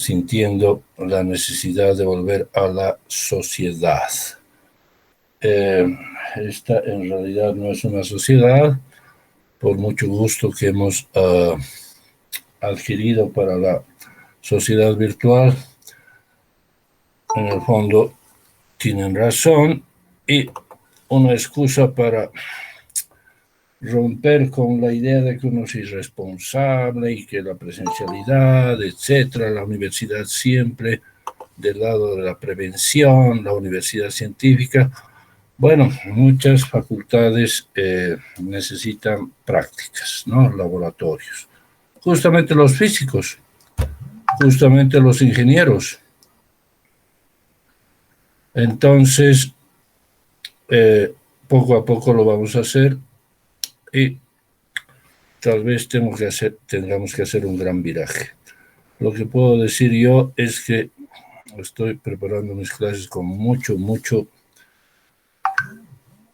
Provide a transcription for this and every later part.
sintiendo la necesidad de volver a la sociedad. Esta en realidad no es una sociedad, por mucho gusto que hemos adquirido para la sociedad virtual. En el fondo tienen razón, y una excusa para romper con la idea de que uno es irresponsable y que la presencialidad, etcétera, la universidad siempre del lado de la prevención, la universidad científica. Bueno, muchas facultades necesitan prácticas, ¿no? Laboratorios. Justamente los físicos, justamente los ingenieros. Entonces, poco a poco lo vamos a hacer, y tal vez tengamos que hacer un gran viraje. Lo que puedo decir yo es que estoy preparando mis clases con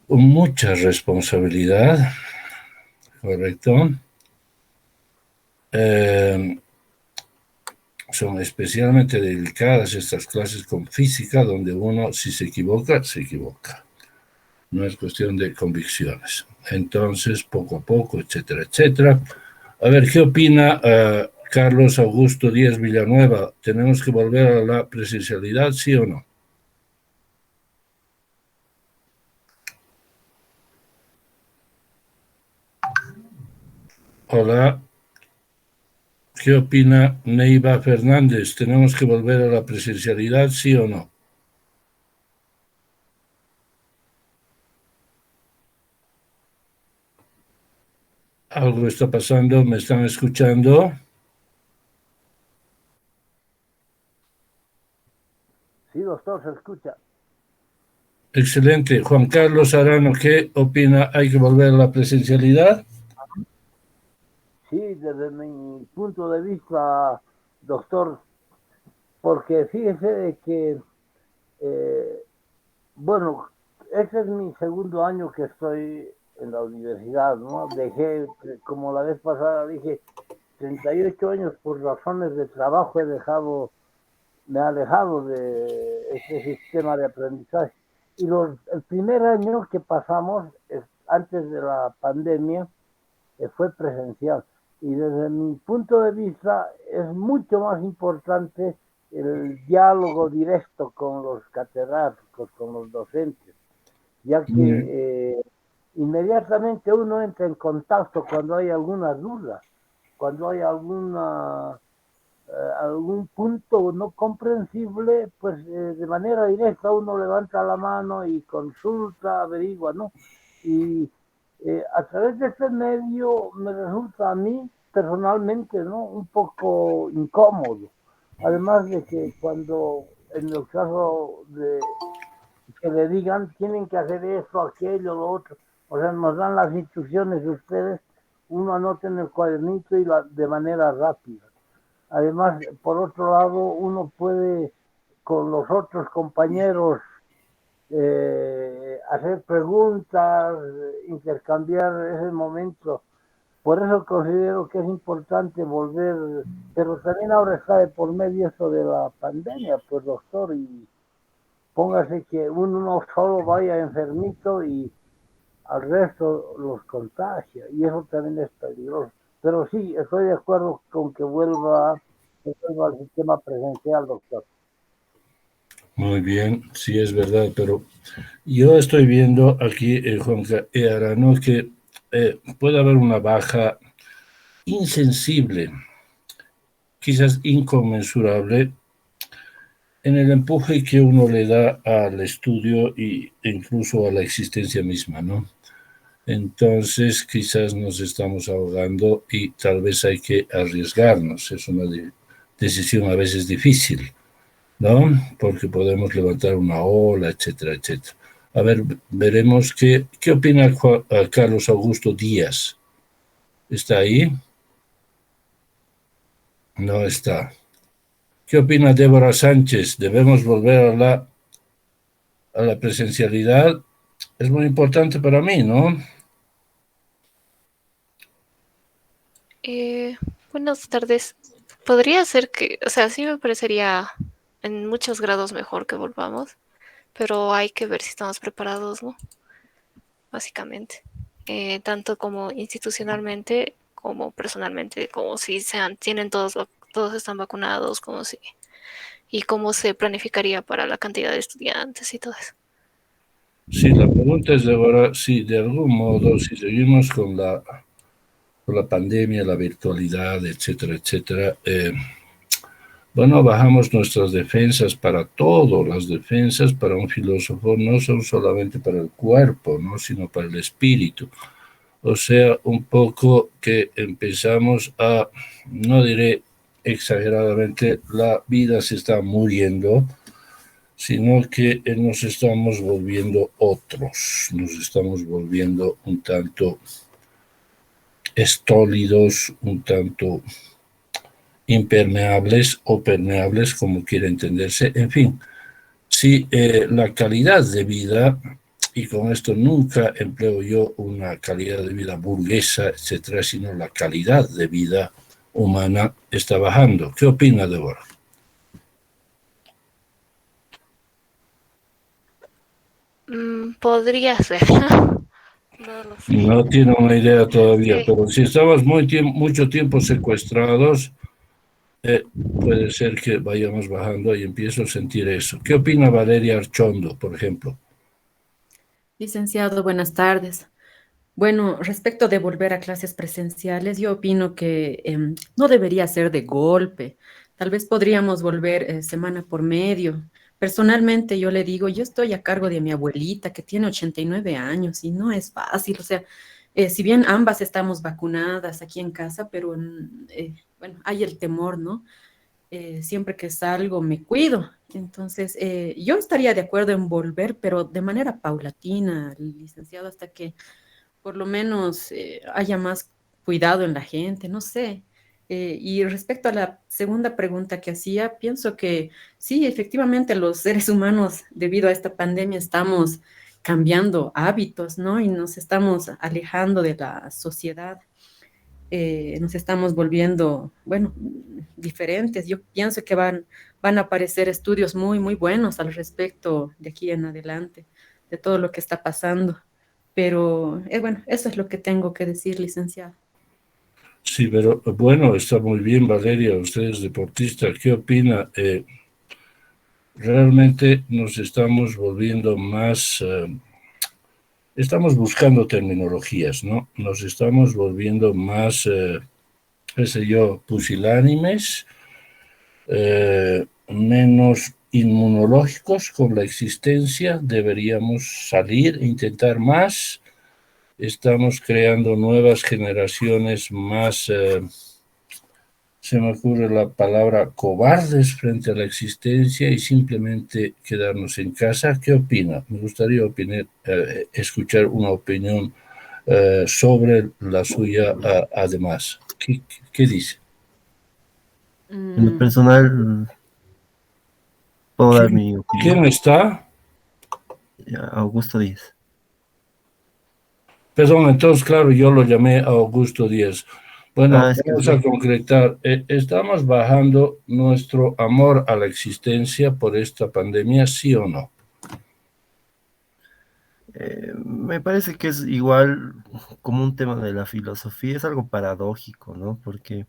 mucha responsabilidad, ¿correcto? Son especialmente delicadas estas clases con física, donde uno, si se equivoca, se equivoca. No es cuestión de convicciones. Entonces, poco a poco, etcétera, etcétera. A ver, ¿qué opina Carlos Augusto Díaz Villanueva? ¿Tenemos que volver a la presencialidad, sí o no? Hola. ¿Qué opina Neiva Fernández? ¿Tenemos que volver a la presencialidad, sí o no? Algo está pasando, ¿me están escuchando? Sí, doctor, se escucha. Excelente. Juan Carlos Arano, ¿qué opina? ¿Hay que volver a la presencialidad? Sí, desde mi punto de vista, doctor, porque fíjese de que, eh, bueno, ese es mi segundo año que estoy en la universidad, ¿no? Dejé, como la vez pasada dije, 38 años por razones de trabajo me he alejado de ese sistema de aprendizaje. Y el primer año que pasamos, antes de la pandemia, fue presencial. Y desde mi punto de vista es mucho más importante el diálogo directo con los catedráticos, con los docentes, ya que inmediatamente uno entra en contacto cuando hay alguna duda, cuando hay algún punto no comprensible, pues de manera directa uno levanta la mano y consulta, averigua, ¿no? Y a través de este medio me resulta a mí personalmente, ¿no? Un poco incómodo. Además de que cuando en el caso de que le digan tienen que hacer esto, aquello, lo otro, o sea, nos dan las instrucciones de ustedes, uno anota en el cuadernito y de manera rápida. Además, por otro lado, uno puede con los otros compañeros hacer preguntas, intercambiar ese momento. Por eso considero que es importante volver, pero también ahora está de por medio eso de la pandemia, pues doctor, y póngase que uno no solo vaya enfermito y al resto los contagia, y eso también es peligroso. Pero sí, estoy de acuerdo con que vuelva al sistema presencial, doctor. Muy bien, sí es verdad, pero yo estoy viendo aquí, Juan Arano, que puede haber una baja insensible, quizás inconmensurable, en el empuje que uno le da al estudio e incluso a la existencia misma, ¿no? Entonces, quizás nos estamos ahogando y tal vez hay que arriesgarnos. Es una decisión a veces difícil, ¿no? Porque podemos levantar una ola, etcétera, etcétera. A ver, veremos qué opina Carlos Augusto Díaz. ¿Está ahí? No está. ¿Qué opina Débora Sánchez? ¿Debemos volver a la presencialidad? Es muy importante para mí, ¿no? Buenas tardes. podría ser que, o sea, sí me parecería en muchos grados mejor que volvamos, pero hay que ver si estamos preparados, ¿no? Básicamente. Tanto como institucionalmente como personalmente, como si sean, tienen todos están vacunados, como si, y cómo se planificaría para la cantidad de estudiantes y todo eso. Sí, la pregunta es de ahora, si de algún modo, si seguimos con la pandemia, la virtualidad, etcétera, etcétera, bueno, bajamos nuestras defensas para todo. Las defensas para un filósofo no son solamente para el cuerpo, ¿no? Sino para el espíritu. O sea, un poco que empezamos a, no diré exageradamente, la vida se está muriendo, sino que nos estamos volviendo otros, nos estamos volviendo un tanto estólidos, un tanto impermeables o permeables, como quiera entenderse. En fin, si la calidad de vida, y con esto nunca empleo yo una calidad de vida burguesa, etcétera, sino la calidad de vida humana está bajando. ¿Qué opina, Débora? Podría ser. No lo sé. No tiene una idea todavía, Sí. pero si estamos mucho tiempo secuestrados, eh, puede ser que vayamos bajando y empiezo a sentir eso. ¿Qué opina Valeria Archondo, por ejemplo? Licenciado, buenas tardes. Bueno, respecto de volver a clases presenciales, yo opino que no debería ser de golpe. Tal vez podríamos volver semana por medio. Personalmente, yo le digo, yo estoy a cargo de mi abuelita que tiene 89 años y no es fácil. O sea, si bien ambas estamos vacunadas aquí en casa, pero bueno, hay el temor, ¿no? Siempre que salgo me cuido. Entonces, yo estaría de acuerdo en volver, pero de manera paulatina, licenciado, hasta que por lo menos haya más cuidado en la gente, no sé. Y respecto a la segunda pregunta que hacía, pienso que sí, efectivamente los seres humanos, debido a esta pandemia, estamos cambiando hábitos, ¿no? Y nos estamos alejando de la sociedad, nos estamos volviendo, bueno, diferentes. Yo pienso que van a aparecer estudios muy, muy buenos al respecto de aquí en adelante, de todo lo que está pasando. Pero bueno, eso es lo que tengo que decir, licenciado. Sí, pero bueno, está muy bien, Valeria, usted es deportista. ¿Qué opina? Realmente nos estamos volviendo más, estamos buscando terminologías, ¿no? Nos estamos volviendo más, qué sé yo, pusilánimes, menos inmunológicos con la existencia, deberíamos salir e intentar más. Estamos creando nuevas generaciones más, se me ocurre la palabra cobardes frente a la existencia y simplemente quedarnos en casa. ¿Qué opina? Me gustaría escuchar una opinión sobre la suya además. ¿Qué dice? En lo Mm, personal, puedo dar mi ¿Quién opinión. está? Augusto Díaz. Perdón, entonces, claro, yo lo llamé a Augusto Díaz. Bueno, Es que vamos a concretar. ¿Estamos bajando nuestro amor a la existencia por esta pandemia, sí o no? me parece que es igual como un tema de la filosofía, es algo paradójico, ¿no? Porque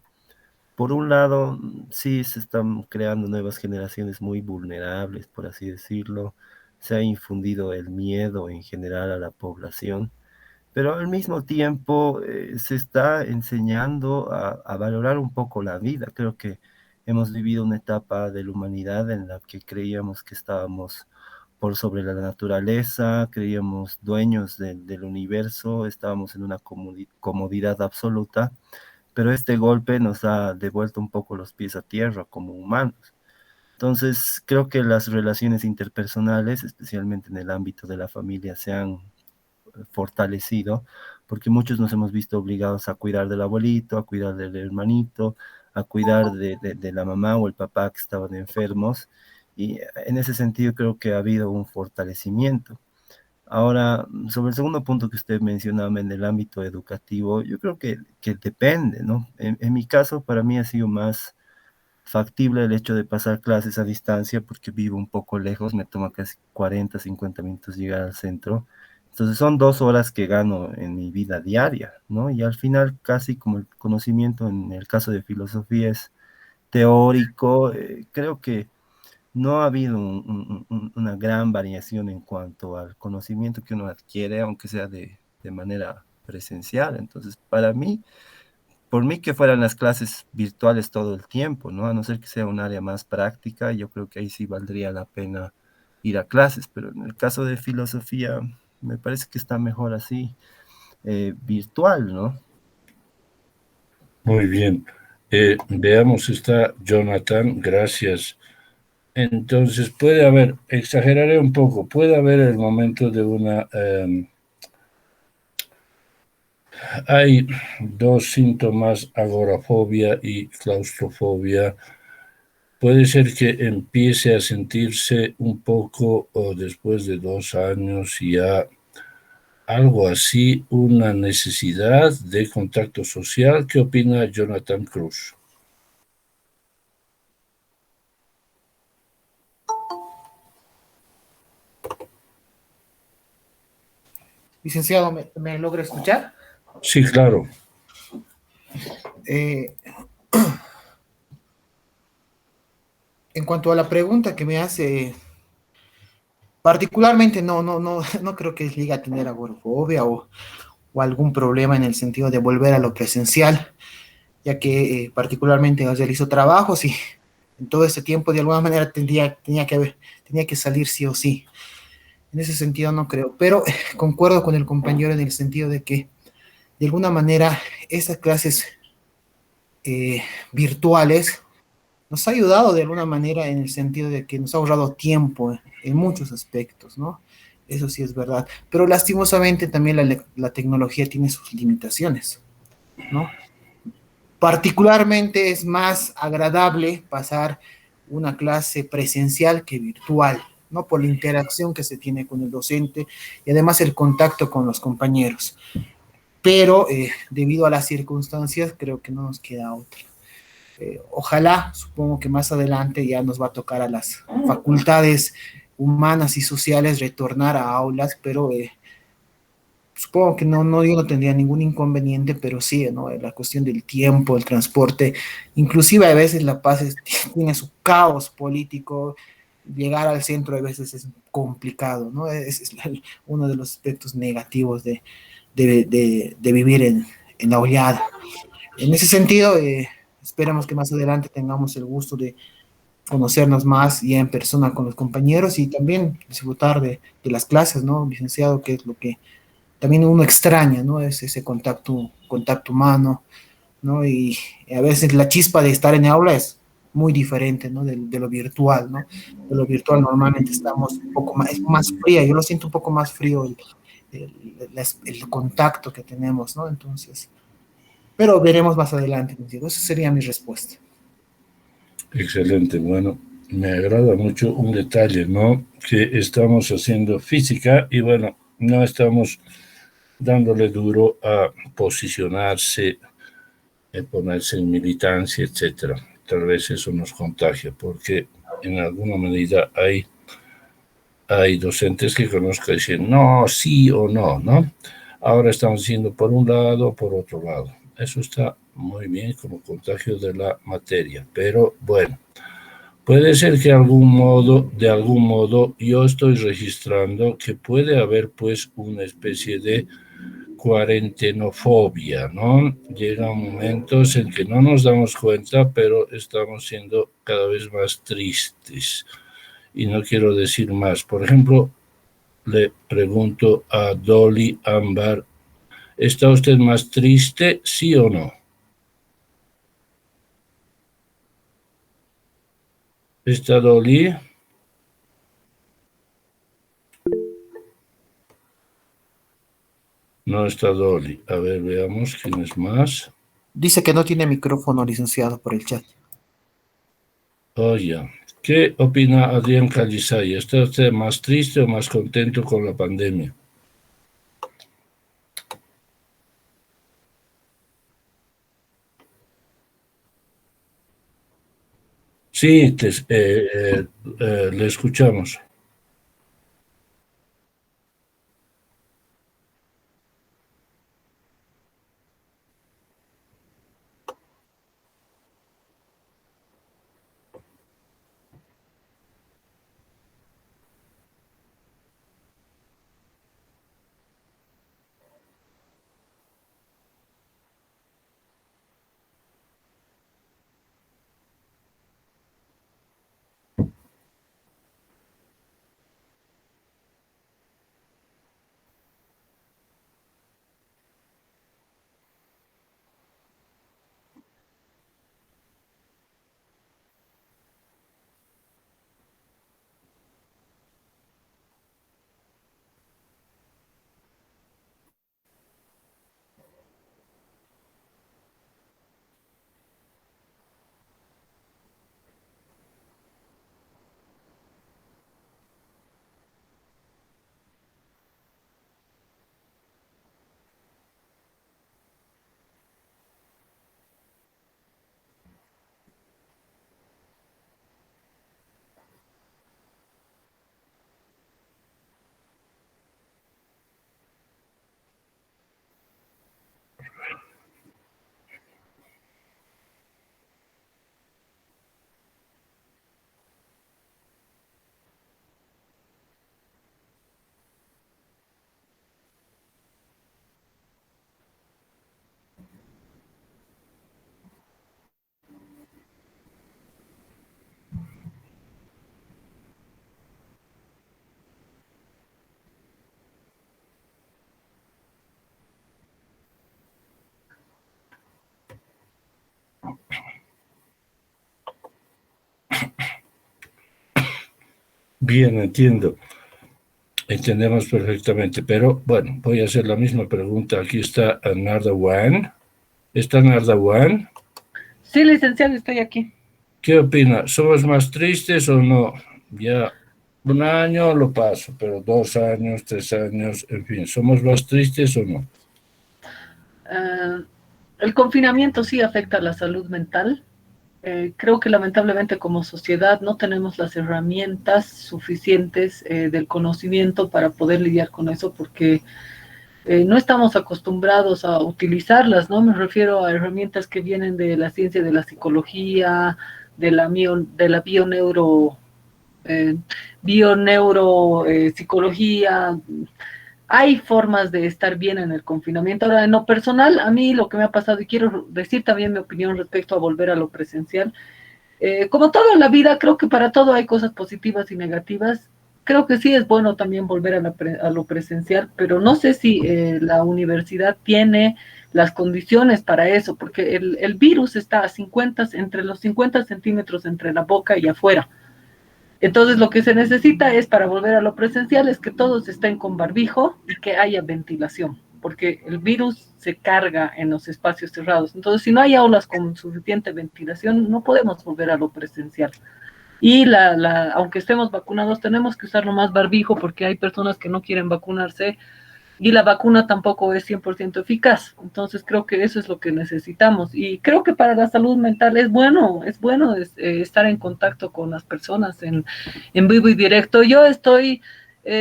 por un lado, sí se están creando nuevas generaciones muy vulnerables, por así decirlo. Se ha infundido el miedo en general a la población, pero al mismo tiempo se está enseñando a valorar un poco la vida. Creo que hemos vivido una etapa de la humanidad en la que creíamos que estábamos por sobre la naturaleza, creíamos dueños del universo, estábamos en una comodidad absoluta, pero este golpe nos ha devuelto un poco los pies a tierra como humanos. Entonces, creo que las relaciones interpersonales, especialmente en el ámbito de la familia, se han fortalecido, porque muchos nos hemos visto obligados a cuidar del abuelito, a cuidar del hermanito, a cuidar de la mamá o el papá que estaban enfermos, y en ese sentido creo que ha habido un fortalecimiento. Ahora, sobre el segundo punto que usted mencionaba en el ámbito educativo, yo creo que depende, ¿no? En mi caso, para mí ha sido más factible el hecho de pasar clases a distancia porque vivo un poco lejos, me toma casi 40, 50 minutos llegar al centro. Entonces son 2 horas que gano en mi vida diaria, ¿no? Y al final casi como el conocimiento en el caso de filosofía es teórico, creo que no ha habido una gran variación en cuanto al conocimiento que uno adquiere, aunque sea de manera presencial. Entonces, para mí, por mí que fueran las clases virtuales todo el tiempo, ¿no? A no ser que sea un área más práctica, yo creo que ahí sí valdría la pena ir a clases, pero en el caso de filosofía, me parece que está mejor así, virtual, ¿no? Muy bien. Veamos, está Jonathan, gracias. Entonces, puede haber, exageraré un poco, puede haber el momento de una... hay dos síntomas, agorafobia y claustrofobia. Puede ser que empiece a sentirse un poco o después de 2 años ya algo así, una necesidad de contacto social. ¿Qué opina Jonathan Cruz? Licenciado, ¿me logra escuchar? Sí, claro. Eh, en cuanto a la pregunta que me hace, particularmente no creo que llegue a tener agorafobia o algún problema en el sentido de volver a lo presencial, ya que particularmente realizo trabajos y en todo este tiempo de alguna manera tenía que salir sí o sí. En ese sentido no creo, pero concuerdo con el compañero en el sentido de que de alguna manera estas clases virtuales nos ha ayudado de alguna manera en el sentido de que nos ha ahorrado tiempo en muchos aspectos, ¿no? Eso sí es verdad. Pero lastimosamente también la tecnología tiene sus limitaciones, ¿no? Particularmente es más agradable pasar una clase presencial que virtual, ¿no? Por la interacción que se tiene con el docente y además el contacto con los compañeros. Pero debido a las circunstancias, creo que no nos queda otra. Ojalá, supongo que más adelante ya nos va a tocar a las facultades humanas y sociales retornar a aulas, pero supongo que yo no tendría ningún inconveniente, pero sí, ¿no? La cuestión del tiempo, el transporte, inclusive a veces La Paz tiene su caos político, llegar al centro a veces es complicado, ¿no? Es uno de los aspectos negativos de vivir en la oleada. En ese sentido, esperamos que más adelante tengamos el gusto de conocernos más ya en persona con los compañeros y también disfrutar de las clases, ¿no? Licenciado, que es lo que también uno extraña, ¿no? Es ese contacto humano, ¿no? Y a veces la chispa de estar en el aula es muy diferente, ¿no? De lo virtual, ¿no? De lo virtual normalmente estamos un poco más, es más fría, yo lo siento un poco más frío el contacto que tenemos, ¿no? Entonces, pero veremos más adelante, esa sería mi respuesta. Excelente. Bueno, me agrada mucho un detalle, ¿no? Que estamos haciendo física y bueno, no estamos dándole duro a posicionarse, ponerse en militancia, etcétera. Tal vez eso nos contagia, porque en alguna medida hay docentes que conozco que dicen no, sí o no, ¿no? Ahora estamos diciendo por un lado o por otro lado. Eso está muy bien como contagio de la materia, pero bueno, puede ser que de algún modo, yo estoy registrando que puede haber pues una especie de cuarentenofobia, ¿no? Llegan momentos en que no nos damos cuenta, pero estamos siendo cada vez más tristes. Y no quiero decir más. Por ejemplo, le pregunto a Dolly Ámbar, ¿está usted más triste, sí o no? ¿Está Dolly? No está Dolly. A ver, veamos quién es más. Dice que no tiene micrófono, licenciado, por el chat. Oye, ¿qué opina Adrián Calizay? ¿Está usted más triste o más contento con la pandemia? Sí, le escuchamos. Bien, entiendo. Entendemos perfectamente, pero bueno, voy a hacer la misma pregunta. Aquí está Narda Wan. ¿Está Narda Wan? Sí, licenciado, estoy aquí. ¿Qué opina? ¿Somos más tristes o no? Ya un año lo paso, pero 2 años, 3 años, en fin, ¿somos más tristes o no? El confinamiento sí afecta a la salud mental. Creo que lamentablemente como sociedad no tenemos las herramientas suficientes del conocimiento para poder lidiar con eso porque no estamos acostumbrados a utilizarlas, ¿no? Me refiero a herramientas que vienen de la ciencia de la psicología, de la psicología. Hay formas de estar bien en el confinamiento. Ahora, en lo personal, a mí lo que me ha pasado, y quiero decir también mi opinión respecto a volver a lo presencial, como todo en la vida, creo que para todo hay cosas positivas y negativas. Creo que sí es bueno también volver a lo presencial, pero no sé si la universidad tiene las condiciones para eso, porque el virus está a 50, entre los 50 centímetros entre la boca y afuera. Entonces lo que se necesita es para volver a lo presencial es que todos estén con barbijo y que haya ventilación, porque el virus se carga en los espacios cerrados. Entonces si no hay aulas con suficiente ventilación, no podemos volver a lo presencial. Y aunque estemos vacunados, tenemos que usar más barbijo porque hay personas que no quieren vacunarse y la vacuna tampoco es 100% eficaz. Entonces creo que eso es lo que necesitamos. Y creo que para la salud mental es bueno estar en contacto con las personas en vivo y directo. Yo estoy,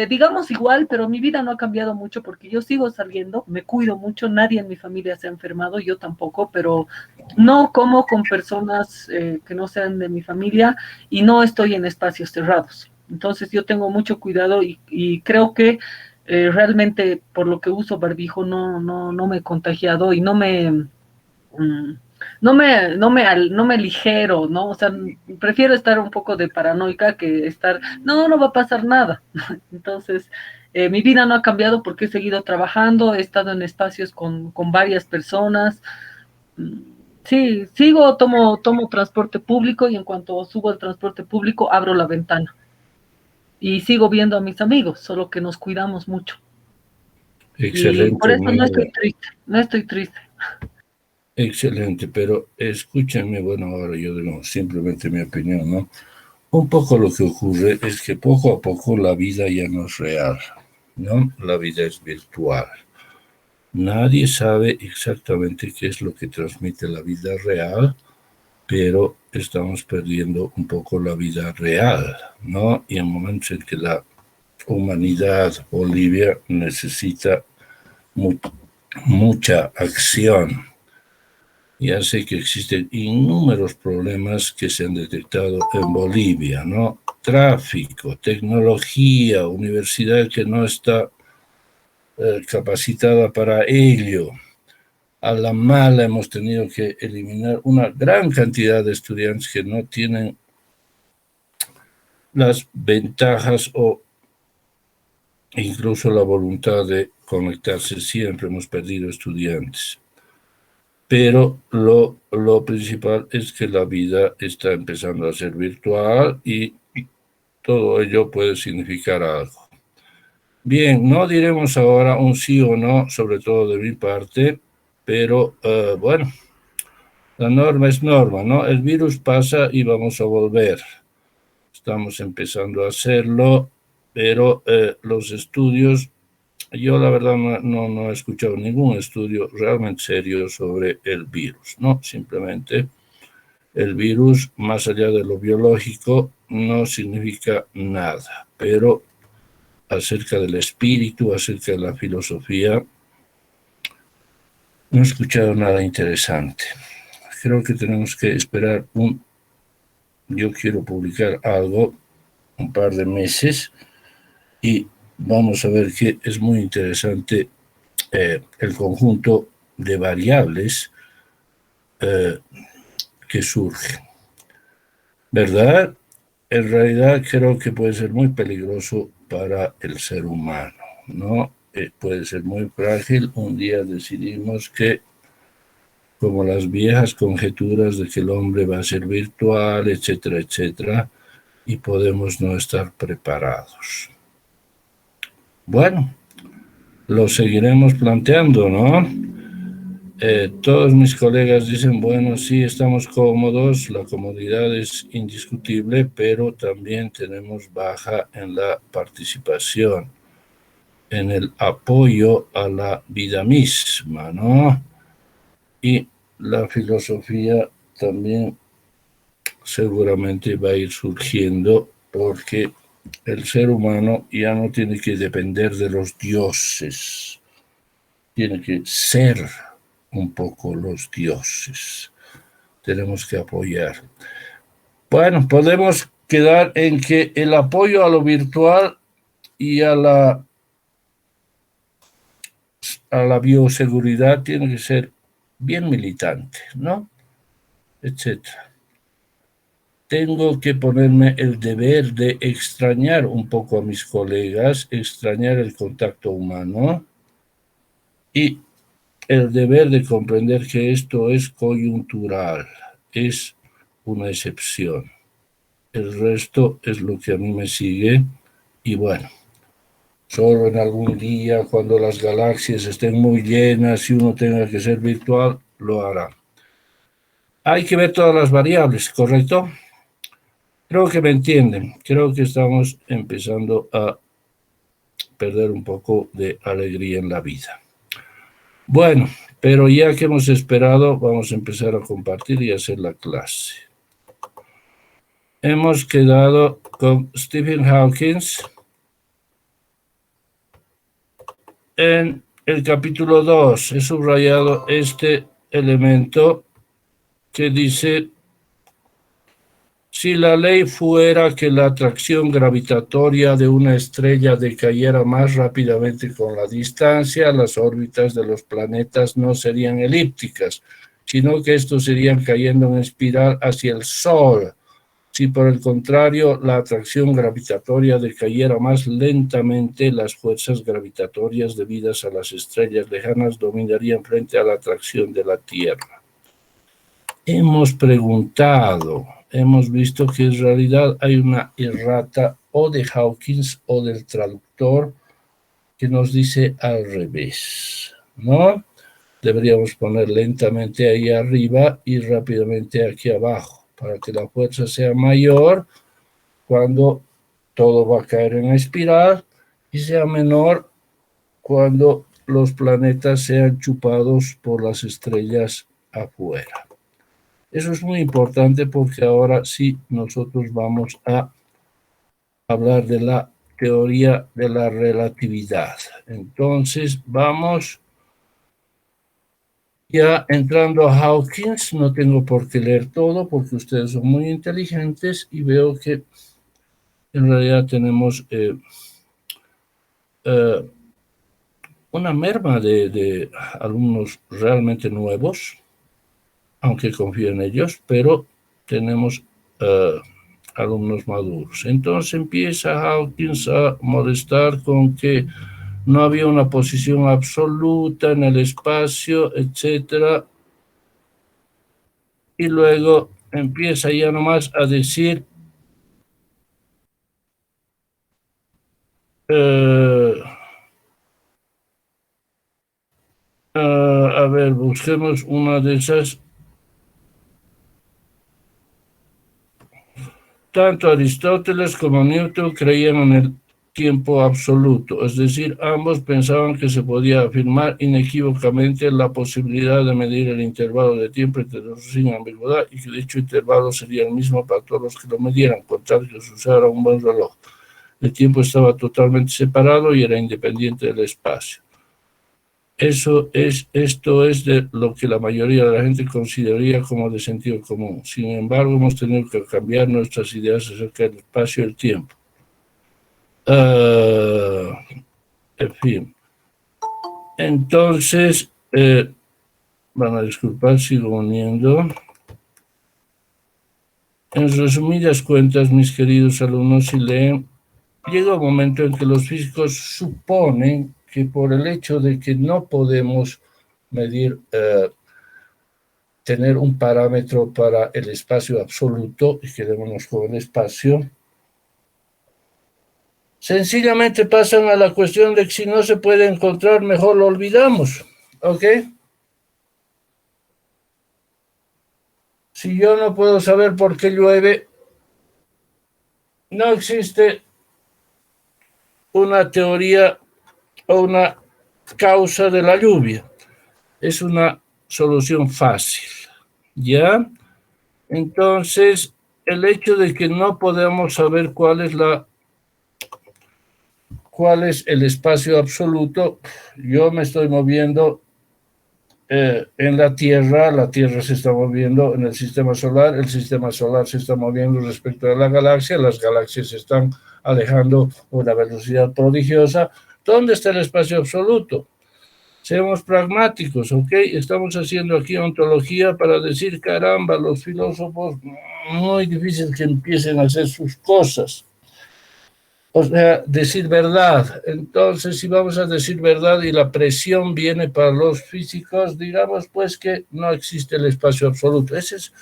digamos, igual, pero mi vida no ha cambiado mucho porque yo sigo saliendo, me cuido mucho, nadie en mi familia se ha enfermado, yo tampoco, pero no como con personas que no sean de mi familia y no estoy en espacios cerrados. Entonces yo tengo mucho cuidado y creo que realmente por lo que uso barbijo no me he contagiado y no me ligero, ¿no? O sea, prefiero estar un poco de paranoica que estar, no va a pasar nada. Entonces, mi vida no ha cambiado porque he seguido trabajando, he estado en espacios con varias personas. Sí, tomo transporte público y en cuanto subo al transporte público abro la ventana y sigo viendo a mis amigos, solo que nos cuidamos mucho. Y por Excelente, eso no estoy triste. excelente, pero escúchame, bueno, ahora yo digo simplemente mi opinión, ¿no? Un poco lo que ocurre es que poco a poco la vida ya no es real, ¿no? La vida es virtual. Nadie sabe exactamente qué es lo que transmite la vida real pero estamos perdiendo un poco la vida real, ¿no? Y en momentos en que la humanidad, Bolivia, necesita mucha acción. Ya sé que existen innumerables problemas que se han detectado en Bolivia, ¿no? Tráfico, tecnología, universidad que no está capacitada para ello. A la mala hemos tenido que eliminar una gran cantidad de estudiantes que no tienen las ventajas o incluso la voluntad de conectarse. Siempre hemos perdido estudiantes. Pero lo principal es que la vida está empezando a ser virtual y todo ello puede significar algo. Bien, no diremos ahora un sí o no, sobre todo de mi parte, pero bueno, la norma es norma, ¿no? El virus pasa y vamos a volver. Estamos empezando a hacerlo, pero los estudios, yo la verdad no he escuchado ningún estudio realmente serio sobre el virus, ¿no? Simplemente el virus, más allá de lo biológico, no significa nada, pero acerca del espíritu, acerca de la filosofía, no he escuchado nada interesante. Creo que tenemos que esperar yo quiero publicar algo, un par de meses, y vamos a ver que es muy interesante el conjunto de variables que surgen. ¿Verdad? En realidad creo que puede ser muy peligroso para el ser humano, ¿no? Puede ser muy frágil. Un día decidimos que, como las viejas conjeturas de que el hombre va a ser virtual, etcétera, etcétera, y podemos no estar preparados. Bueno, lo seguiremos planteando, ¿no? Todos mis colegas dicen, bueno, sí, estamos cómodos, la comodidad es indiscutible, pero también tenemos baja en la participación, en el apoyo a la vida misma, ¿no? Y la filosofía también seguramente va a ir surgiendo porque el ser humano ya no tiene que depender de los dioses, tiene que ser un poco los dioses. Tenemos que apoyar. Bueno, podemos quedar en que el apoyo a lo virtual y a la bioseguridad tiene que ser bien militante, ¿no? Etcétera. Tengo que ponerme el deber de extrañar un poco a mis colegas, extrañar el contacto humano y el deber de comprender que esto es coyuntural, es una excepción. El resto es lo que a mí me sigue y bueno, solo en algún día cuando las galaxias estén muy llenas y uno tenga que ser virtual, lo hará. Hay que ver todas las variables, ¿correcto? Creo que me entienden, creo que estamos empezando a perder un poco de alegría en la vida. Bueno, pero ya que hemos esperado, vamos a empezar a compartir y hacer la clase. Hemos quedado con Stephen Hawking en el capítulo 2. He subrayado este elemento que dice: si la ley fuera que la atracción gravitatoria de una estrella decayera más rápidamente con la distancia, las órbitas de los planetas no serían elípticas, sino que estos irían cayendo en espiral hacia el Sol. Si por el contrario la atracción gravitatoria decayera más lentamente, las fuerzas gravitatorias debidas a las estrellas lejanas dominarían frente a la atracción de la Tierra. Hemos preguntado, hemos visto que en realidad hay una errata o de Hawking o del traductor que nos dice al revés, ¿no? Deberíamos poner lentamente ahí arriba y rápidamente aquí abajo, para que la fuerza sea mayor cuando todo va a caer en espiral y sea menor cuando los planetas sean chupados por las estrellas afuera. Eso es muy importante porque ahora sí nosotros vamos a hablar de la teoría de la relatividad. Entonces vamos ya entrando a Hawkins. No tengo por qué leer todo porque ustedes son muy inteligentes y veo que en realidad tenemos una merma de alumnos realmente nuevos, aunque confío en ellos, pero tenemos alumnos maduros. Entonces empieza Hawkins a molestar con que no había una posición absoluta en el espacio, etc. Y luego empieza ya nomás a decir a ver, busquemos una de esas. Tanto Aristóteles como Newton creían en el tiempo absoluto, es decir, ambos pensaban que se podía afirmar inequívocamente la posibilidad de medir el intervalo de tiempo entre dos sin ambigüedad y que dicho intervalo sería el mismo para todos los que lo midieran, con tal que se usara un buen reloj. El tiempo estaba totalmente separado y era independiente del espacio. Esto es de lo que la mayoría de la gente consideraría como de sentido común. Sin embargo, hemos tenido que cambiar nuestras ideas acerca del espacio y el tiempo. En fin. Entonces, van a disculpar, sigo uniendo. En resumidas cuentas, mis queridos alumnos, si leen, llega un momento en que los físicos suponen que por el hecho de que no podemos medir, tener un parámetro para el espacio absoluto, y quedémonos con el espacio, sencillamente pasan a la cuestión de que si no se puede encontrar, mejor lo olvidamos, ¿ok? Si yo no puedo saber por qué llueve, no existe una teoría o una causa de la lluvia. Es una solución fácil, ¿ya? Entonces, el hecho de que no podemos saber cuál es el espacio absoluto, yo me estoy moviendo en la Tierra se está moviendo en el sistema solar se está moviendo respecto a la galaxia, las galaxias se están alejando a una velocidad prodigiosa. ¿Dónde está el espacio absoluto? Seamos pragmáticos, ¿ok? Estamos haciendo aquí ontología para decir, caramba, los filósofos, muy difícil que empiecen a hacer sus cosas. O sea, decir verdad. Entonces, si vamos a decir verdad y la presión viene para los físicos, digamos pues que no existe el espacio absoluto. Esa es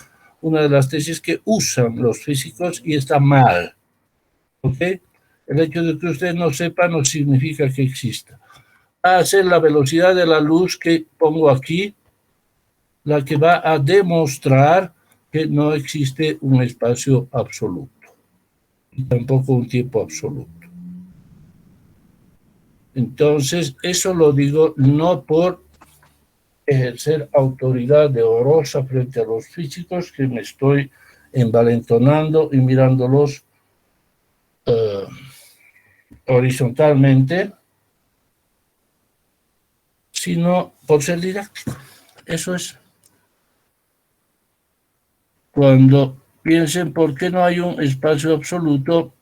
una de las tesis que usan los físicos y está mal. ¿Ok? El hecho de que usted no sepa no significa que exista. Va a ser la velocidad de la luz que pongo aquí, la que va a demostrar que no existe un espacio absoluto y tampoco un tiempo absoluto. Entonces, eso lo digo no por ejercer autoridad deorosa frente a los físicos, que me estoy envalentonando y mirándolos horizontalmente, sino por ser didáctico. Eso es. Cuando piensen por qué no hay un espacio absoluto,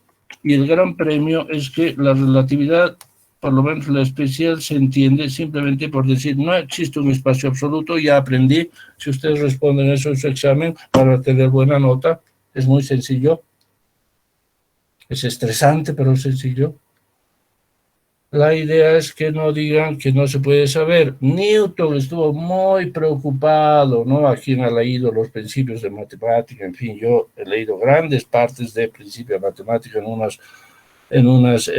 y el gran premio es que la relatividad, por lo menos la especial, se entiende simplemente por decir no existe un espacio absoluto. Ya aprendí, si ustedes responden eso en su examen para tener buena nota, es muy sencillo. Es estresante, pero sencillo. La idea es que no digan que no se puede saber. Newton estuvo muy preocupado, ¿no? A quien ha leído los principios de matemática, en fin, yo he leído grandes partes de principio de matemática en unas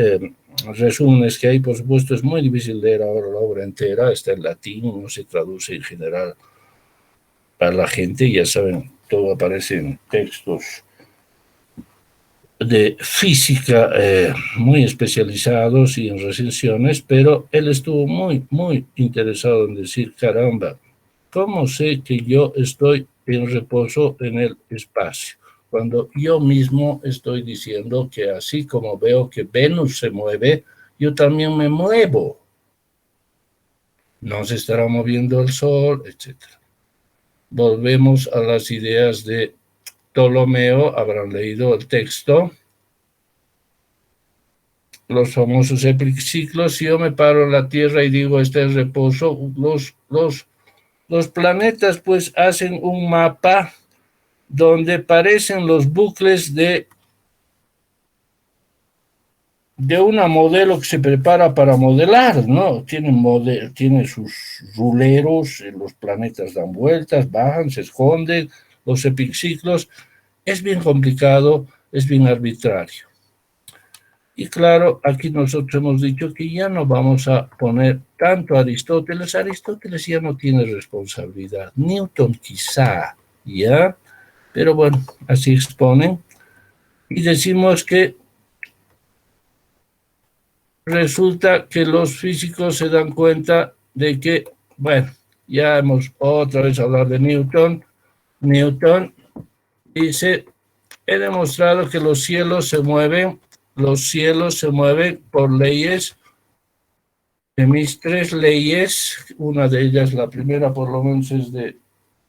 resúmenes que hay, por supuesto, es muy difícil leer ahora la obra entera, está en latín, no se traduce en general para la gente, ya saben, todo aparece en textos de física muy especializados y en recensiones, pero él estuvo muy interesado en decir, caramba, ¿cómo sé que yo estoy en reposo en el espacio. Cuando yo mismo estoy diciendo que así como veo que Venus se mueve, yo también me muevo. No se estará moviendo el Sol, etc. Volvemos a las ideas de Ptolomeo, habrán leído el texto. Los famosos epiciclos, si yo me paro en la Tierra y digo este es reposo, los planetas pues hacen un mapa donde parecen los bucles de una modelo que se prepara para modelar, ¿no? Tiene sus ruleros, los planetas dan vueltas, bajan, se esconden, los epiciclos. Es bien complicado, es bien arbitrario. Y claro, aquí nosotros hemos dicho que ya no vamos a poner tanto a Aristóteles. Aristóteles ya no tiene responsabilidad. Newton quizá, ¿ya? Pero bueno, así exponen. Y decimos que resulta que los físicos se dan cuenta de que, bueno, ya hemos otra vez hablado de Newton. Newton dice, he demostrado que los cielos se mueven por leyes. De mis tres leyes, una de ellas, la primera por lo menos es de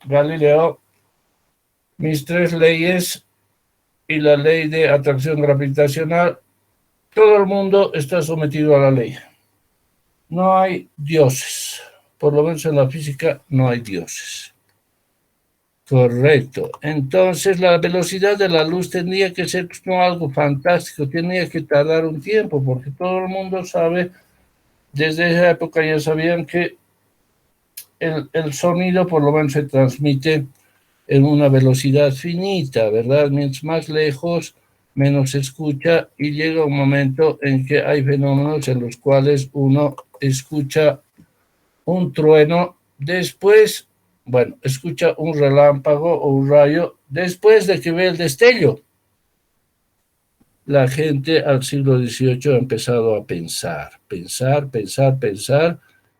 Galileo, mis tres leyes y la ley de atracción gravitacional, todo el mundo está sometido a la ley. No hay dioses, por lo menos en la física no hay dioses. Correcto. Entonces la velocidad de la luz tendría que ser no algo fantástico, tenía que tardar un tiempo, porque todo el mundo sabe, desde esa época ya sabían que el sonido por lo menos se transmite en una velocidad finita, ¿verdad? Mientras más lejos, menos se escucha, y llega un momento en que hay fenómenos en los cuales uno escucha un trueno, después, bueno, escucha un relámpago o un rayo, después de que ve el destello. La gente al siglo XVIII ha empezado a pensar,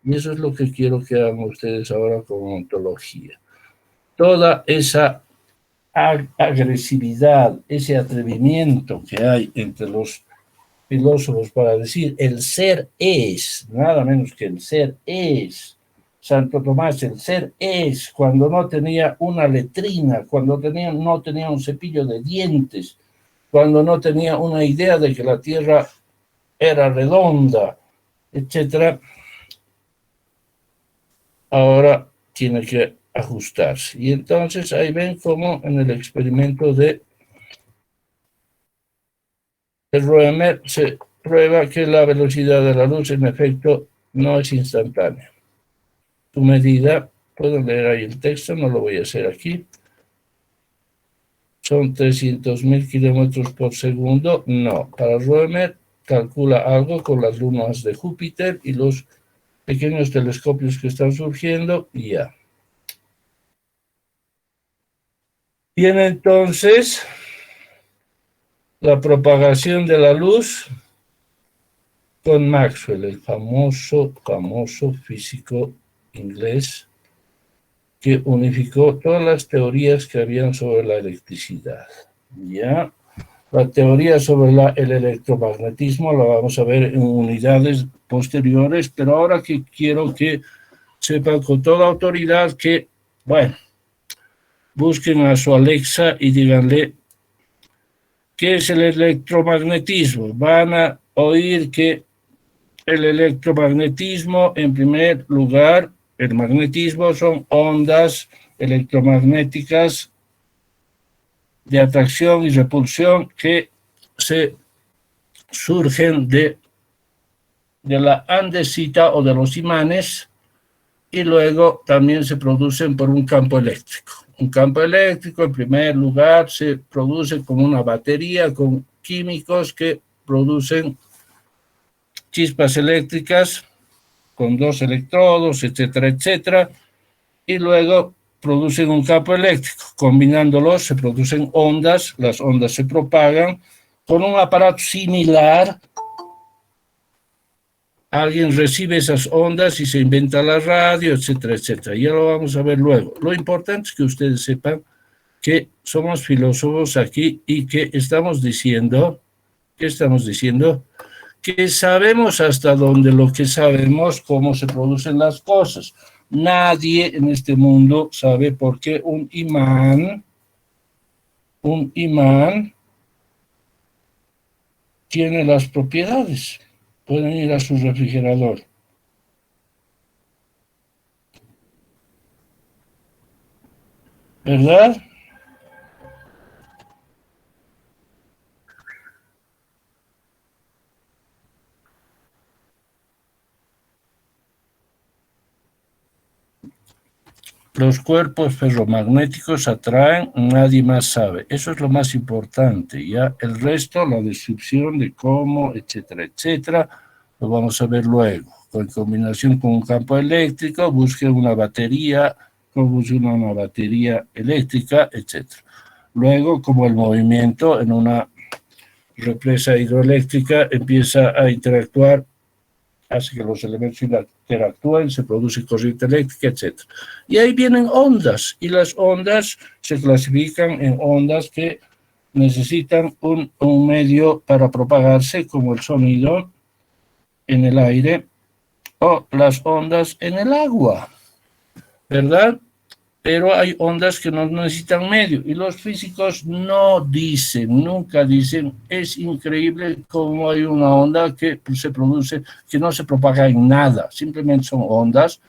y eso es lo que quiero que hagan ustedes ahora con ontología. Toda esa agresividad, ese atrevimiento que hay entre los filósofos para decir el ser es, nada menos que el ser es. Santo Tomás, el ser es, cuando no tenía una letrina, cuando no tenía un cepillo de dientes, cuando no tenía una idea de que la Tierra era redonda, etc. Ahora tiene que ajustarse. Y entonces ahí ven cómo en el experimento de Roemer se prueba que la velocidad de la luz en efecto no es instantánea. Su medida, pueden leer ahí el texto, no lo voy a hacer aquí, son 300.000 kilómetros por segundo. No, para Roemer calcula algo con las lunas de Júpiter y los pequeños telescopios que están surgiendo y ya. Tiene entonces la propagación de la luz con Maxwell, el famoso físico inglés que unificó todas las teorías que habían sobre la electricidad. Ya, la teoría sobre el electromagnetismo la vamos a ver en unidades posteriores, pero ahora que quiero que sepan con toda autoridad que, bueno, busquen a su Alexa y díganle qué es el electromagnetismo. Van a oír que el electromagnetismo, en primer lugar, el magnetismo son ondas electromagnéticas de atracción y repulsión que se surgen de la andesita o de los imanes y luego también se producen por un campo eléctrico. Un campo eléctrico, en primer lugar, se produce como una batería con químicos que producen chispas eléctricas con dos electrodos, etcétera, etcétera, y luego producen un campo eléctrico. Combinándolos se producen ondas, las ondas se propagan con un aparato similar alguien recibe esas ondas y se inventa la radio, etcétera, etcétera. Ya lo vamos a ver luego. Lo importante es que ustedes sepan que somos filósofos aquí y que estamos diciendo, ¿qué estamos diciendo? Que sabemos hasta dónde lo que sabemos, cómo se producen las cosas. Nadie en este mundo sabe por qué un imán tiene las propiedades. Pueden ir a su refrigerador. ¿Verdad? Los cuerpos ferromagnéticos atraen, nadie más sabe. Eso es lo más importante. Ya el resto, la descripción de cómo, etcétera, etcétera, lo vamos a ver luego. En combinación con un campo eléctrico, busque una batería, cómo funciona una batería eléctrica, etcétera. Luego, como el movimiento en una represa hidroeléctrica empieza a interactuar, hace que los elementos interactúen, se produce corriente eléctrica, etc. Y ahí vienen ondas, y las ondas se clasifican en ondas que necesitan un medio para propagarse, como el sonido en el aire o las ondas en el agua, ¿verdad? Pero hay ondas que no necesitan medio, y los físicos no dicen, nunca dicen, es increíble cómo hay una onda que se produce, que no se propaga en nada, simplemente son ondas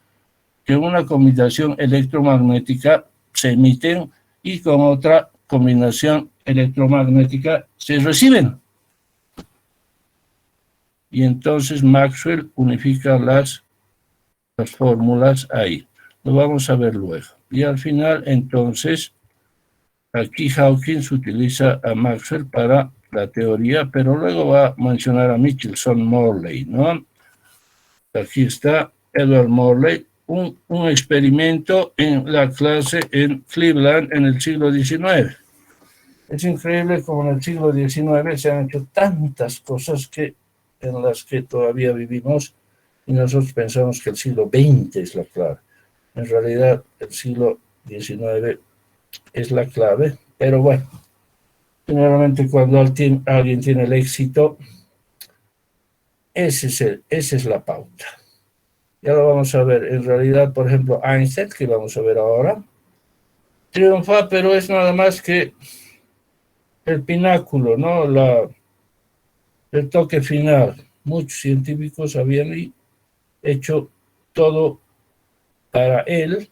que una combinación electromagnética se emiten y con otra combinación electromagnética se reciben. Y entonces Maxwell unifica las fórmulas ahí. Lo vamos a ver luego. Y al final, entonces, aquí Hawkins utiliza a Maxwell para la teoría, pero luego va a mencionar a Michelson Morley, ¿no? Aquí está Edward Morley, un experimento en la clase en Cleveland en el siglo XIX. Es increíble como en el siglo XIX se han hecho tantas cosas en las que todavía vivimos y nosotros pensamos que el siglo XX es la clave. En realidad, el siglo XIX es la clave, pero bueno, generalmente cuando alguien tiene el éxito, esa es la pauta. Ya lo vamos a ver. En realidad, por ejemplo, Einstein, que vamos a ver ahora, triunfa, pero es nada más que el pináculo, ¿no? El toque final. Muchos científicos habían hecho todo para él.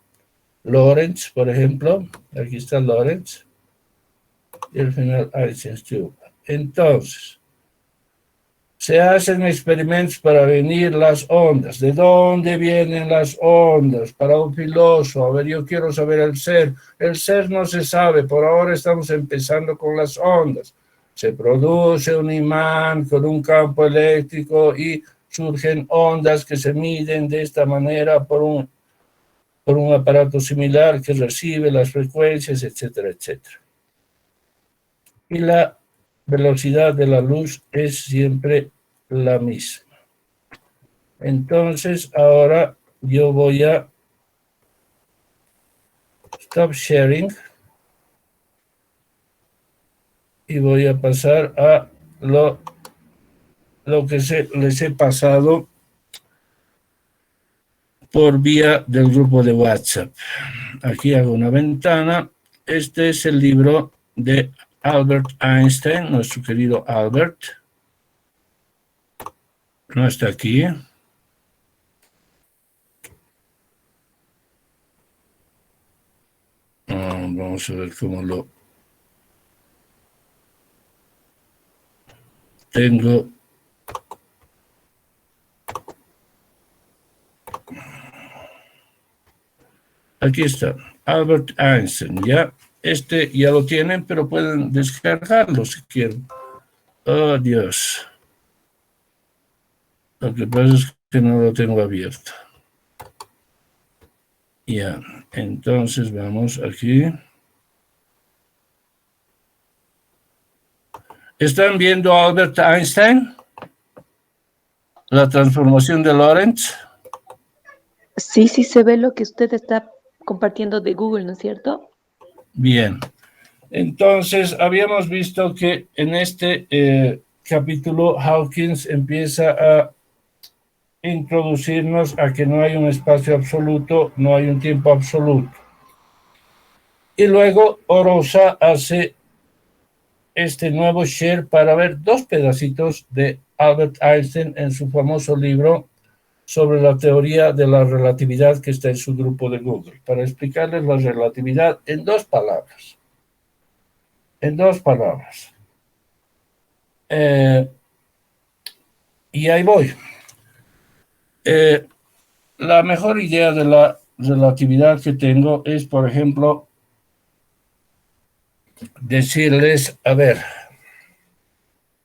Lorentz, por ejemplo, aquí está Lorentz, y al final Einstein triunfa. Entonces, se hacen experimentos para venir las ondas. ¿De dónde vienen las ondas? Para un filósofo, a ver, yo quiero saber el ser. El ser no se sabe, por ahora estamos empezando con las ondas. Se produce un imán con un campo eléctrico y surgen ondas que se miden de esta manera por un aparato similar que recibe las frecuencias, etcétera, etcétera. Y la velocidad de la luz es siempre la misma. Entonces, ahora yo voy a stop sharing y voy a pasar a lo que les he pasado por vía del grupo de WhatsApp. Aquí hago una ventana. Este es el libro de Albert Einstein, nuestro querido Albert. No está aquí. Vamos a ver cómo lo tengo. Aquí está, Albert Einstein, ¿ya? Este ya lo tienen, pero pueden descargarlo si quieren. Oh, Dios. Lo que pasa es que no lo tengo abierto. Ya, entonces vamos aquí. ¿Están viendo a Albert Einstein? la transformación de Lorentz. Sí, sí se ve lo que usted está compartiendo de Google, ¿no es cierto? Bien. Entonces, habíamos visto que en este capítulo Hawkins empieza a introducirnos a que no hay un espacio absoluto, no hay un tiempo absoluto. Y luego Orosa hace este nuevo share para ver dos pedacitos de Albert Einstein en su famoso libro sobre la teoría de la relatividad que está en su grupo de Google, para explicarles la relatividad en dos palabras. En dos palabras. Y ahí voy. La mejor idea de la relatividad que tengo es, por ejemplo, decirles, a ver,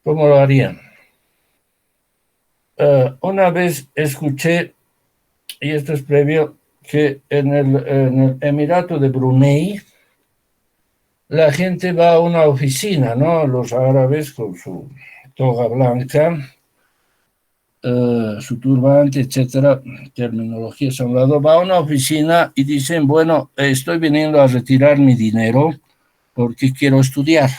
¿cómo lo harían? Una vez escuché, y esto es previo, que en el Emirato de Brunei, la gente va a una oficina, ¿no? Los árabes con su toga blanca, su turbante, etcétera, terminologías a un lado, va a una oficina y dicen, bueno, estoy viniendo a retirar mi dinero porque quiero estudiar.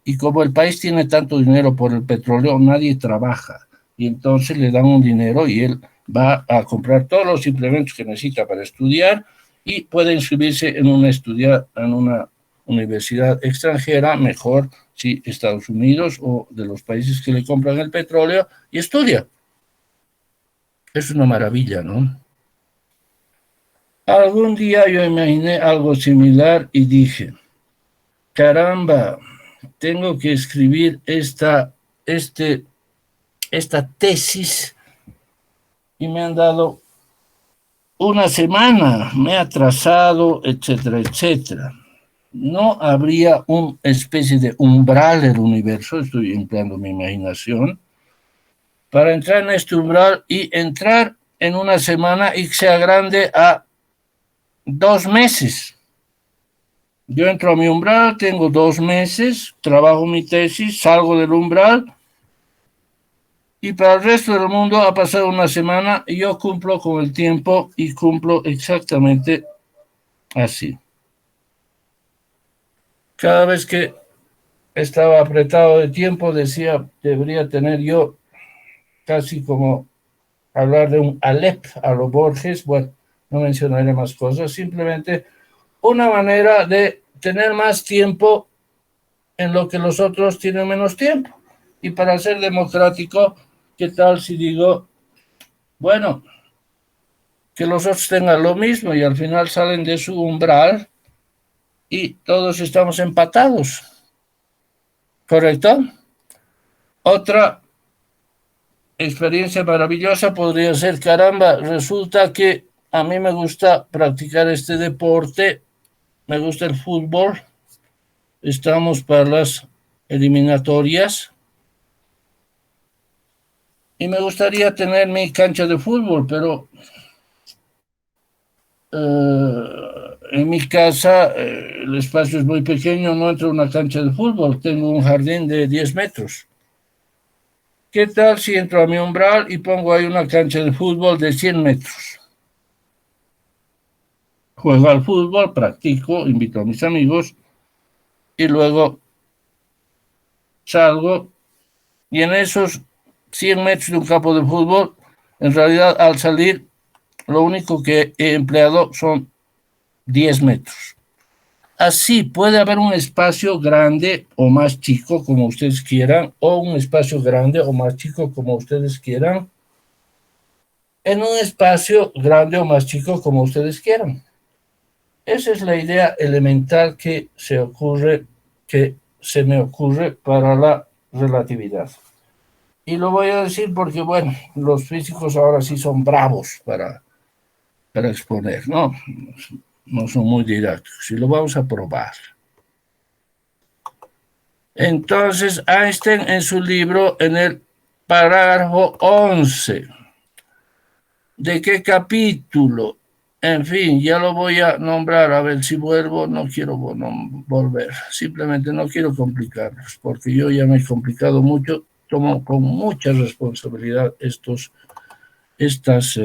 Y como el país tiene tanto dinero por el petróleo, nadie trabaja. Y entonces le dan un dinero y él va a comprar todos los implementos que necesita para estudiar y puede inscribirse en una universidad extranjera, mejor si Estados Unidos o de los países que le compran el petróleo, y estudia. Es una maravilla, ¿no? Algún día yo imaginé algo similar y dije, caramba, tengo que escribir esta tesis y me han dado una semana, me he atrasado, etcétera, etcétera. No habría una especie de umbral del universo, estoy empleando mi imaginación, para entrar en este umbral y entrar en una semana y que sea grande a 2 meses. Yo entro a mi umbral, tengo 2 meses, trabajo mi tesis, salgo del umbral y para el resto del mundo ha pasado una semana y yo cumplo con el tiempo y cumplo exactamente así. Cada vez que estaba apretado de tiempo decía, debería tener yo casi como hablar de un Aleph a lo Borges, bueno, no mencionaré más cosas, simplemente una manera de tener más tiempo en lo que los otros tienen menos tiempo. Y para ser democrático, ¿qué tal si digo, bueno, que los otros tengan lo mismo y al final salen de su umbral y todos estamos empatados? ¿Correcto? Otra experiencia maravillosa podría ser, caramba, resulta que a mí me gusta practicar este deporte, me gusta el fútbol, estamos para las eliminatorias y me gustaría tener mi cancha de fútbol, pero en mi casa el espacio es muy pequeño, no entro en una cancha de fútbol, tengo un jardín de 10 metros. ¿Qué tal si entro a mi umbral y pongo ahí una cancha de fútbol de 100 metros? Juego al fútbol, practico, invito a mis amigos y luego salgo y en esos 100 metros de un campo de fútbol, en realidad al salir lo único que he empleado son 10 metros. Así puede haber un espacio grande o más chico como ustedes quieran, o un espacio grande o más chico como ustedes quieran, en un espacio grande o más chico como ustedes quieran. Esa es la idea elemental que se me ocurre para la relatividad. Y lo voy a decir porque, bueno, los físicos ahora sí son bravos para exponer, ¿no? No son muy didácticos y lo vamos a probar. Entonces, Einstein en su libro, en el parágrafo 11, ¿de qué capítulo? En fin, ya lo voy a nombrar, a ver si vuelvo, no quiero volver, simplemente no quiero complicarlos, porque yo ya me he complicado mucho, tomo con mucha responsabilidad estos estas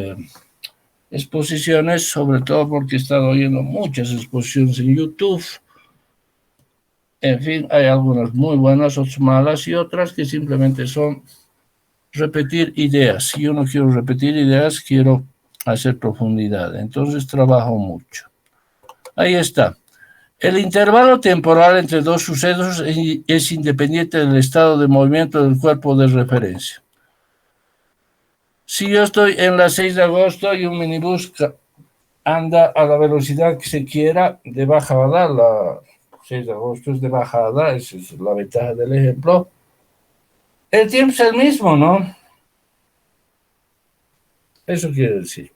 exposiciones, sobre todo porque he estado oyendo muchas exposiciones en YouTube. En fin, hay algunas muy buenas, otras malas y otras que simplemente son repetir ideas. Si yo no quiero repetir ideas, quiero hacer profundidad. Entonces trabajo mucho. Ahí está. El intervalo temporal entre dos sucesos es independiente del estado de movimiento del cuerpo de referencia. Si yo estoy en la 6 de agosto y un minibús anda a la velocidad que se quiera de bajada, la 6 de agosto es de bajada, esa es la ventaja del ejemplo, el tiempo es el mismo, ¿no? Eso quiere decir.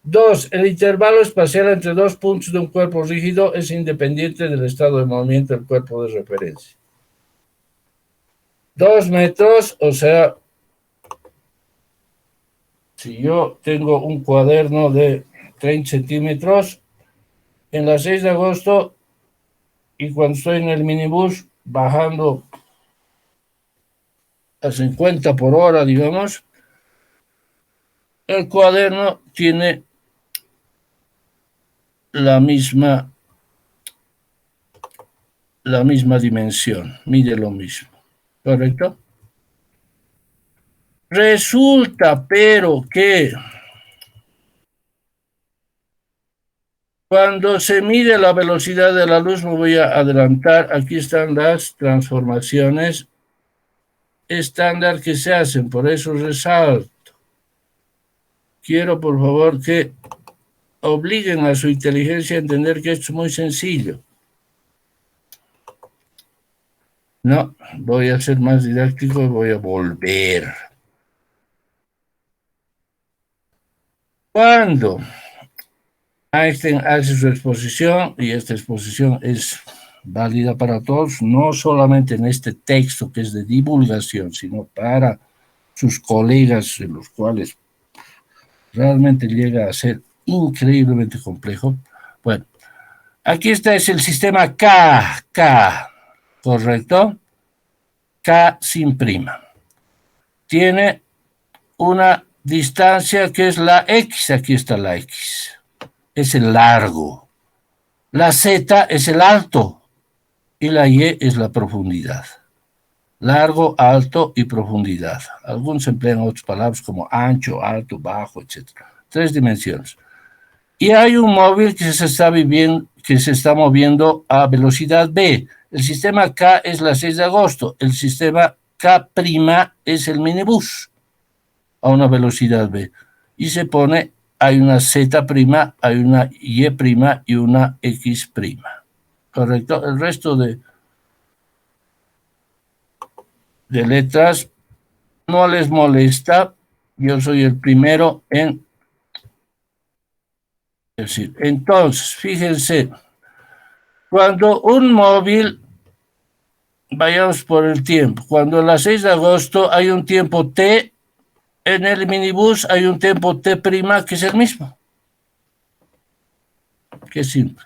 2. El intervalo espacial entre dos puntos de un cuerpo rígido es independiente del estado de movimiento del cuerpo de referencia. 2 metros, o sea, si yo tengo un cuaderno de 30 centímetros, en la 6 de agosto y cuando estoy en el minibús bajando a 50 por hora, digamos, el cuaderno tiene la misma dimensión, mide lo mismo, ¿correcto? Resulta, pero que cuando se mide la velocidad de la luz, me voy a adelantar, aquí están las transformaciones estándar que se hacen, por eso resalto. Quiero, por favor, que obliguen a su inteligencia a entender que esto es muy sencillo. No, voy a ser más didáctico y voy a volver. Cuando Einstein hace su exposición, y esta exposición es válida para todos, no solamente en este texto que es de divulgación, sino para sus colegas, en los cuales realmente llega a ser increíblemente complejo. Bueno, aquí está, es el sistema K, ¿correcto? K sin prima. Tiene una distancia que es la X, aquí está la X, es el largo. La Z es el alto y la Y es la profundidad. Largo, alto y profundidad. Algunos emplean otras palabras como ancho, alto, bajo, etc. 3 dimensiones. Y hay un móvil que se está moviendo a velocidad B. El sistema K es la 6 de agosto. El sistema K' es el minibús a una velocidad B. Y se pone, hay una Z', hay una Y' y una X'. ¿Correcto? El resto de letras no les molesta. Yo soy el primero en decir. Entonces, fíjense, cuando un móvil, vayamos por el tiempo, cuando a las 6 de agosto hay un tiempo T, en el minibús hay un tiempo T' que es el mismo. Qué simple.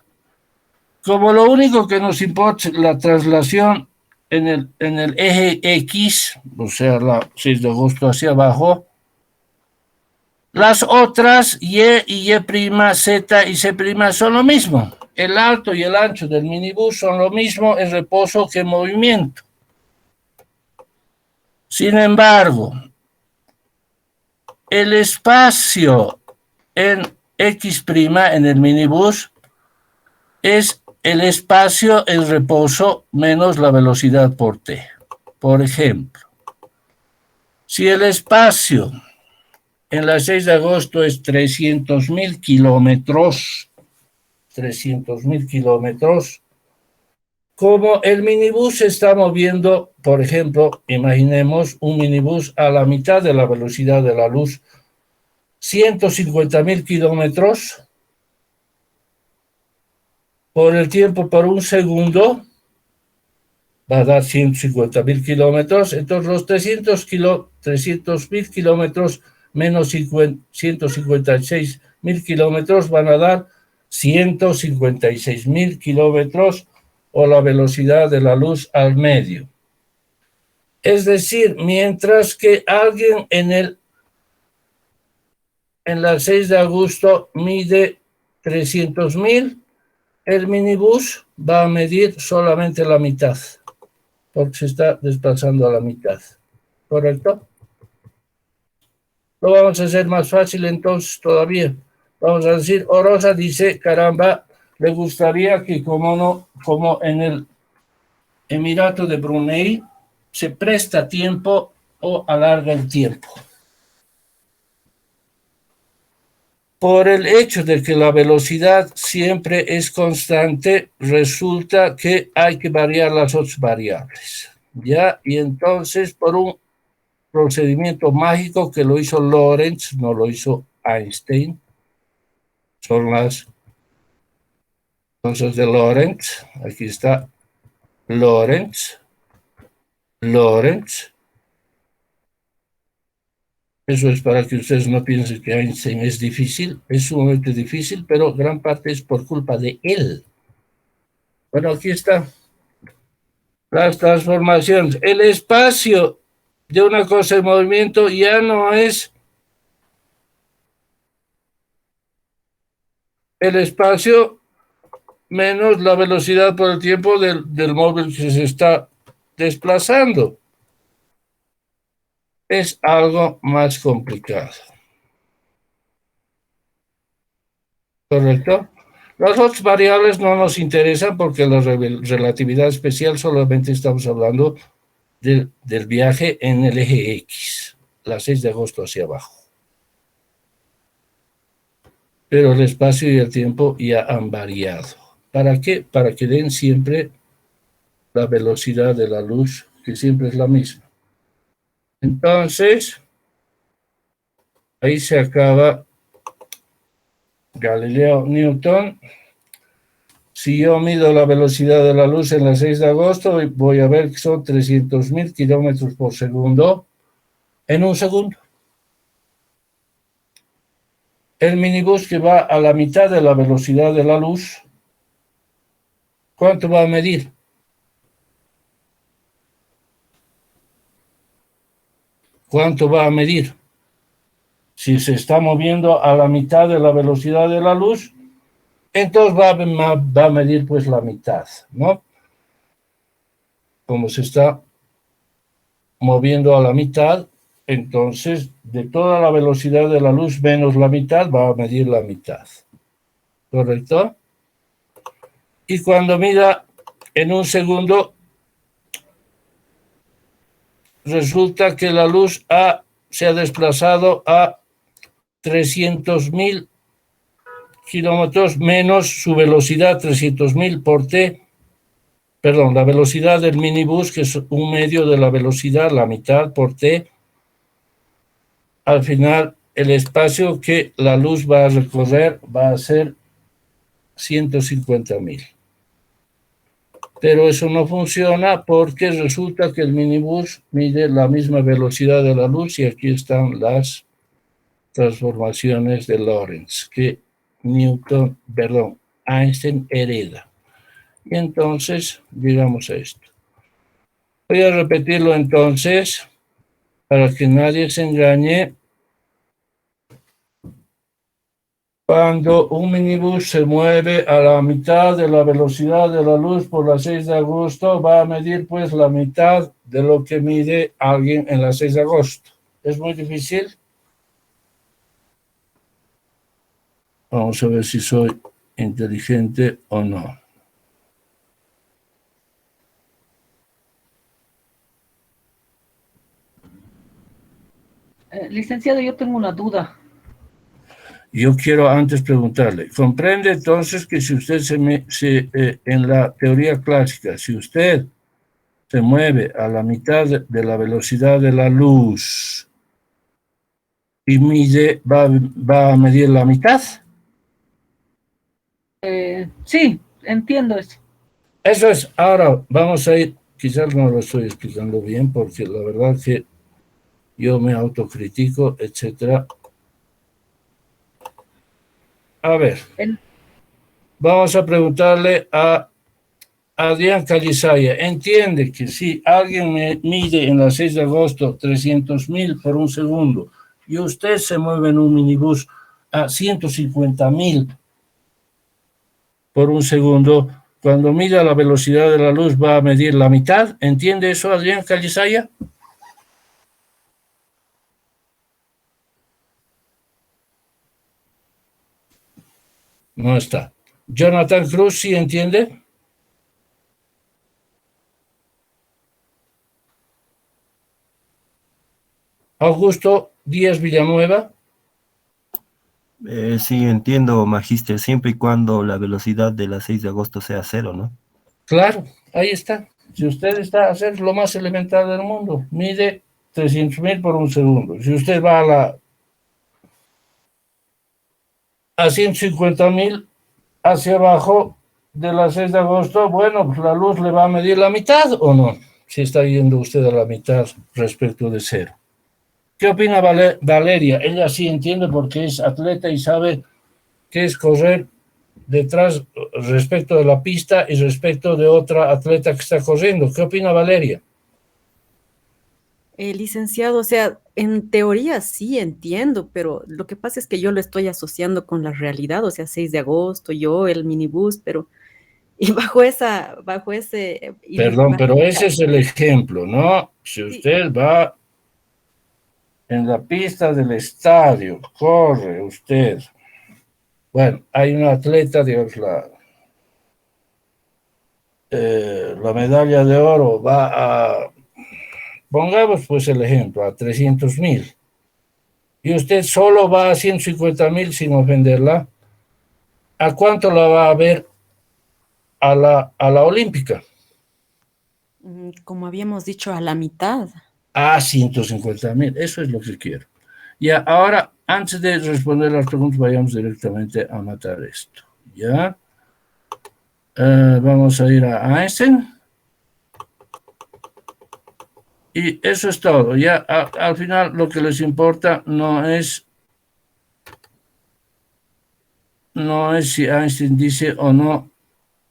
Como lo único que nos importa es la traslación en el eje X, o sea, la 6 de agosto hacia abajo, las otras Y y Y', Z y C' son lo mismo. El alto y el ancho del minibús son lo mismo en reposo que en movimiento. Sin embargo, el espacio en X' en el minibús es el espacio en reposo menos la velocidad por T. Por ejemplo, si el espacio en la 6 de agosto es 300.000 kilómetros, como el minibús se está moviendo, por ejemplo, imaginemos un minibús a la mitad de la velocidad de la luz, 150.000 kilómetros, por el tiempo por un segundo, va a dar 150.000 kilómetros, entonces los 300.000 kilómetros menos 156.000 kilómetros van a dar 156.000 kilómetros o la velocidad de la luz al medio. Es decir, mientras que alguien en el en la 6 de agosto mide 300.000, el minibús va a medir solamente la mitad, porque se está desplazando a la mitad, ¿correcto? Lo vamos a hacer más fácil entonces todavía. Vamos a decir, Orosa dice, caramba, le gustaría que como en el Emirato de Brunei se presta tiempo o alarga el tiempo. Por el hecho de que la velocidad siempre es constante, resulta que hay que variar las otras variables, ¿ya? Y entonces, por un procedimiento mágico que lo hizo Lorentz, no lo hizo Einstein, son las cosas de Lorentz, aquí está Lorentz, eso es para que ustedes no piensen que Einstein es difícil, es sumamente difícil, pero gran parte es por culpa de él. Bueno, aquí está las transformaciones. El espacio de una cosa en movimiento ya no es el espacio menos la velocidad por el tiempo del móvil que se está desplazando. Es algo más complicado. ¿Correcto? Las otras variables no nos interesan porque la relatividad especial solamente estamos hablando del viaje en el eje X, la 6 de agosto hacia abajo. Pero el espacio y el tiempo ya han variado. ¿Para qué? Para que den siempre la velocidad de la luz, que siempre es la misma. Entonces, ahí se acaba Galileo Newton. Si yo mido la velocidad de la luz en la 6 de agosto, voy a ver que son 300.000 kilómetros por segundo en un segundo. El minibús que va a la mitad de la velocidad de la luz, ¿cuánto va a medir? ¿Cuánto va a medir? Si se está moviendo a la mitad de la velocidad de la luz, entonces va a medir pues la mitad, ¿no? Como se está moviendo a la mitad, entonces de toda la velocidad de la luz menos la mitad va a medir la mitad, ¿correcto? Y cuando mida en un segundo, resulta que la luz se ha desplazado a 300.000 kilómetros menos su velocidad, 300.000 por t, perdón, la velocidad del minibús, que es un medio de la velocidad, la mitad por t. Al final, el espacio que la luz va a recorrer va a ser 150.000. Pero eso no funciona porque resulta que el minibús mide la misma velocidad de la luz y aquí están las transformaciones de Lorentz que Einstein hereda. Y entonces llegamos a esto. Voy a repetirlo entonces para que nadie se engañe. Cuando un minibús se mueve a la mitad de la velocidad de la luz por la 6 de agosto, va a medir pues la mitad de lo que mide alguien en la 6 de agosto. ¿Es muy difícil? Vamos a ver si soy inteligente o no. Licenciado, yo tengo una duda. Yo quiero antes preguntarle, ¿comprende entonces que si usted en la teoría clásica, si usted se mueve a la mitad de la velocidad de la luz y va a medir la mitad? Sí, entiendo eso. Eso es. Ahora vamos a ir, quizás no lo estoy explicando bien porque la verdad que yo me autocritico, etcétera. A ver, vamos a preguntarle a Adrián Calizaya. ¿Entiende que si alguien me mide en la 6 de agosto 300.000 por un segundo y usted se mueve en un minibús a 150.000 por un segundo, cuando mida la velocidad de la luz va a medir la mitad. ¿Entiende eso, Adrián Callisaya? No está. Jonathan Cruz, ¿sí entiende? Augusto Díaz Villanueva. Sí, entiendo, Magíster, siempre y cuando la velocidad de la 6 de agosto sea cero, ¿no? Claro, ahí está. Si usted está a hacer lo más elemental del mundo, mide 300.000 por un segundo. Si usted va a 150.000 hacia abajo de la 6 de agosto, bueno, pues la luz le va a medir la mitad o no, si está yendo usted a la mitad respecto de cero. ¿Qué opina Valeria? Ella sí entiende porque es atleta y sabe qué es correr detrás respecto de la pista y respecto de otra atleta que está corriendo. ¿Qué opina Valeria? Licenciado, o sea, en teoría sí entiendo, pero lo que pasa es que yo lo estoy asociando con la realidad, o sea, 6 de agosto, yo, el minibús, pero y bajo ese Perdón, pero ese imaginario, es el ejemplo, ¿no? Si sí, usted va en la pista del estadio, corre usted. Bueno, hay una atleta, Dios, la medalla de oro va a, pongamos pues el ejemplo, a 300.000. Y usted solo va a 150.000 sin ofenderla. ¿A cuánto la va a ver a la olímpica? como habíamos dicho, a la mitad. A 150.000. Eso es lo que quiero. Ya, ahora, antes de responder las preguntas, vayamos directamente a matar esto. ¿Ya? Vamos a ir a Einstein. Y eso es todo. Ya, al final, lo que les importa no es si Einstein dice o no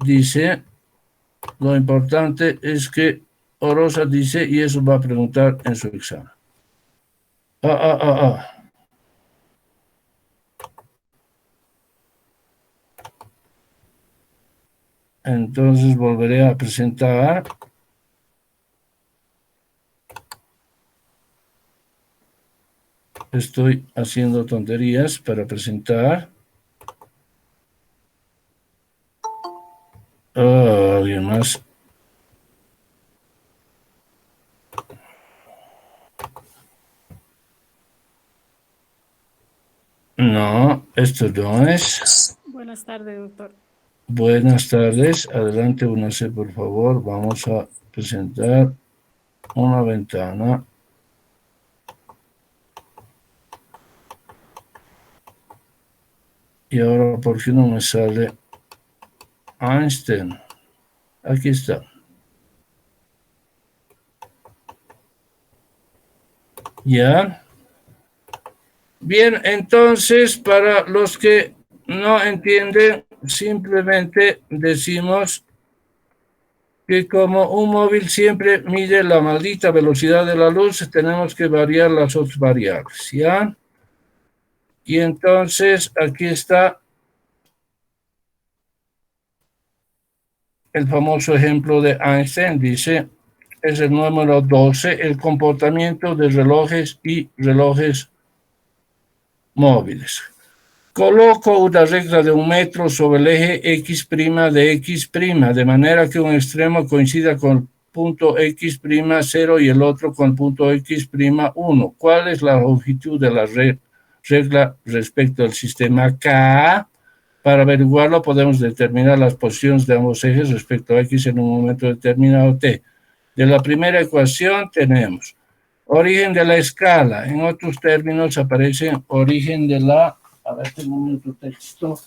dice. Lo importante es que Orosa dice, y eso va a preguntar en su examen. Entonces volveré a presentar. Estoy haciendo tonterías para presentar. Alguien más. No, esto no es. Buenas tardes, doctor. Buenas tardes. Adelante, únase, por favor. Vamos a presentar una ventana. Y ahora, ¿por qué no me sale Einstein? Aquí está. ¿Ya? Bien, entonces, para los que no entienden, simplemente decimos que como un móvil siempre mide la maldita velocidad de la luz, tenemos que variar las otras variables, ¿ya? Y entonces, aquí está el famoso ejemplo de Einstein, dice, es el número 12, el comportamiento de relojes y relojes móviles. Coloco una regla de 1 metro sobre el eje X' de X', de manera que un extremo coincida con el punto X', 0 y el otro con el punto X', 1. ¿Cuál es la longitud de la regla respecto al sistema K? Para averiguarlo podemos determinar las posiciones de ambos ejes respecto a X en un momento determinado T. De la primera ecuación tenemos origen de la escala. En otros términos aparece origen de la... A ver, tengo un otro texto.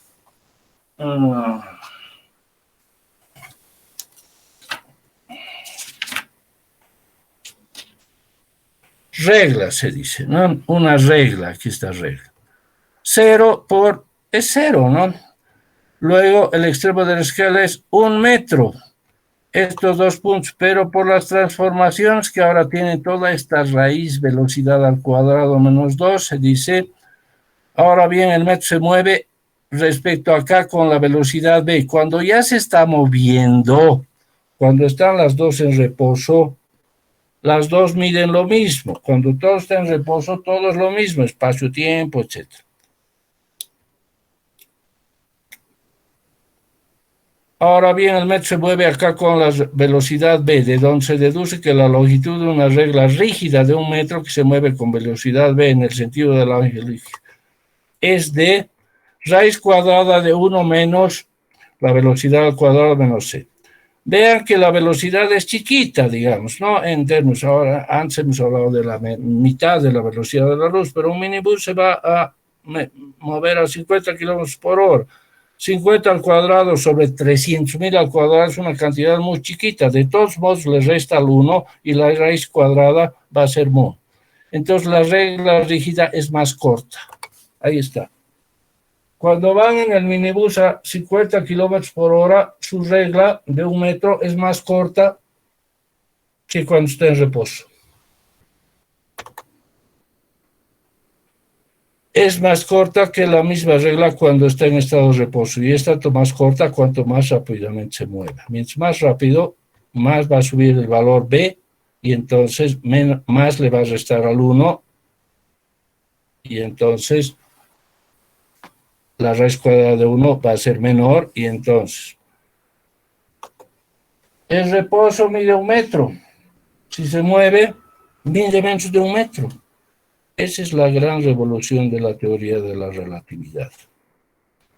Regla se dice, ¿no? Una regla, aquí está regla. 0 es 0, ¿no? Luego el extremo de la escala es 1 metro. estos dos puntos, pero por las transformaciones que ahora tienen toda esta raíz velocidad al cuadrado menos 2, se dice, ahora bien, el metro se mueve respecto acá con la velocidad v. Cuando ya se está moviendo, cuando están las dos en reposo, las dos miden lo mismo. Cuando todo está en reposo, todo es lo mismo, espacio-tiempo, etc. Ahora bien, el metro se mueve acá con la velocidad v, de donde se deduce que la longitud de una regla rígida de un metro que se mueve con velocidad v en el sentido de la longitud es de raíz cuadrada de 1 menos la velocidad al cuadrado menos c. Vean que la velocidad es chiquita, digamos, ¿no? En términos, ahora, antes hemos hablado de la mitad de la velocidad de la luz, pero un minibús se va a mover a 50 kilómetros por hora. 50 al cuadrado sobre 300.000 al cuadrado es una cantidad muy chiquita. De todos modos, le resta el 1 y la raíz cuadrada va a ser mu. Entonces, la regla rígida es más corta. Ahí está. Cuando van en el minibús a 50 kilómetros por hora, su regla de 1 metro es más corta que cuando está en reposo. Es más corta que la misma regla cuando está en estado de reposo y es tanto más corta cuanto más rápidamente se mueve. Mientras más rápido, más va a subir el valor B y entonces más le va a restar al 1 y entonces la raíz cuadrada de 1 va a ser menor y entonces el reposo mide 1 metro. Si se mueve, mide menos de 1 metro. Esa es la gran revolución de la teoría de la relatividad.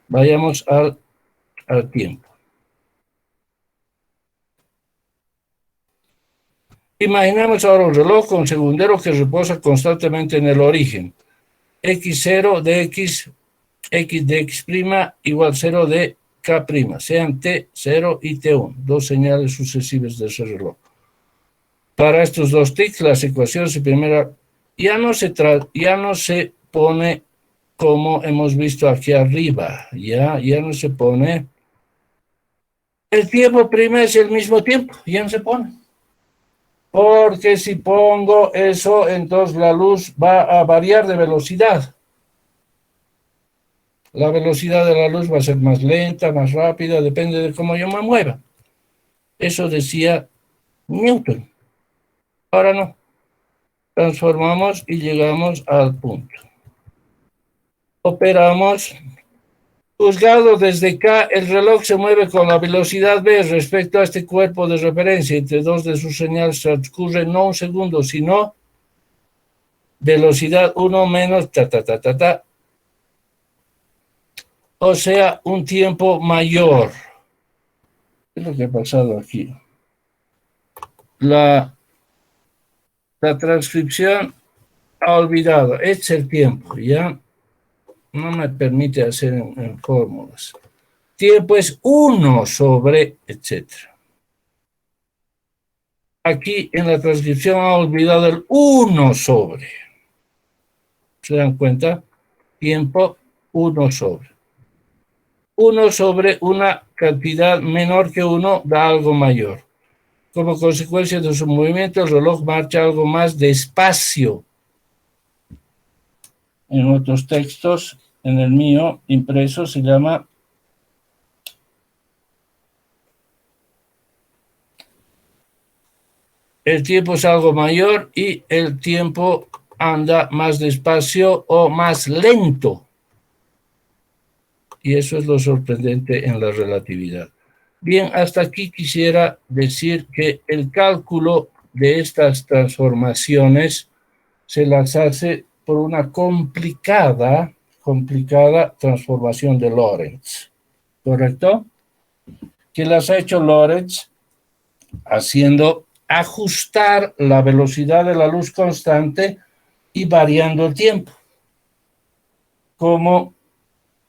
Vayamos al tiempo. Imaginemos ahora un reloj con segundero que reposa constantemente en el origen. X0 de X de X' igual 0 de K', sean T0 y T1, dos señales sucesivas de ese reloj. Para estos dos tics, las ecuaciones de primera ya no se pone como hemos visto aquí arriba, ya no se pone. El tiempo prima es el mismo tiempo, ya no se pone. Porque si pongo eso, entonces la luz va a variar de velocidad. La velocidad de la luz va a ser más lenta, más rápida, depende de cómo yo me mueva. Eso decía Newton. Ahora no. Transformamos y llegamos al punto. Operamos. Juzgado desde K, el reloj se mueve con la velocidad v respecto a este cuerpo de referencia. Entre dos de sus señales transcurre no 1 segundo, sino velocidad 1 menos o sea, un tiempo mayor. ¿Qué es lo que ha pasado aquí? La transcripción ha olvidado. Es el tiempo, ¿ya? No me permite hacer en fórmulas. Tiempo es 1 sobre, etcétera. Aquí en la transcripción ha olvidado el 1 sobre. ¿Se dan cuenta? Tiempo 1 sobre. 1 sobre una cantidad menor que 1 da algo mayor. Como consecuencia de su movimiento, el reloj marcha algo más despacio. En otros textos, en el mío impreso, se llama el tiempo es algo mayor y el tiempo anda más despacio o más lento. Y eso es lo sorprendente en la relatividad. Bien, hasta aquí quisiera decir que el cálculo de estas transformaciones se las hace por una complicada transformación de Lorentz. ¿Correcto? Que las ha hecho Lorentz haciendo ajustar la velocidad de la luz constante y variando el tiempo. Como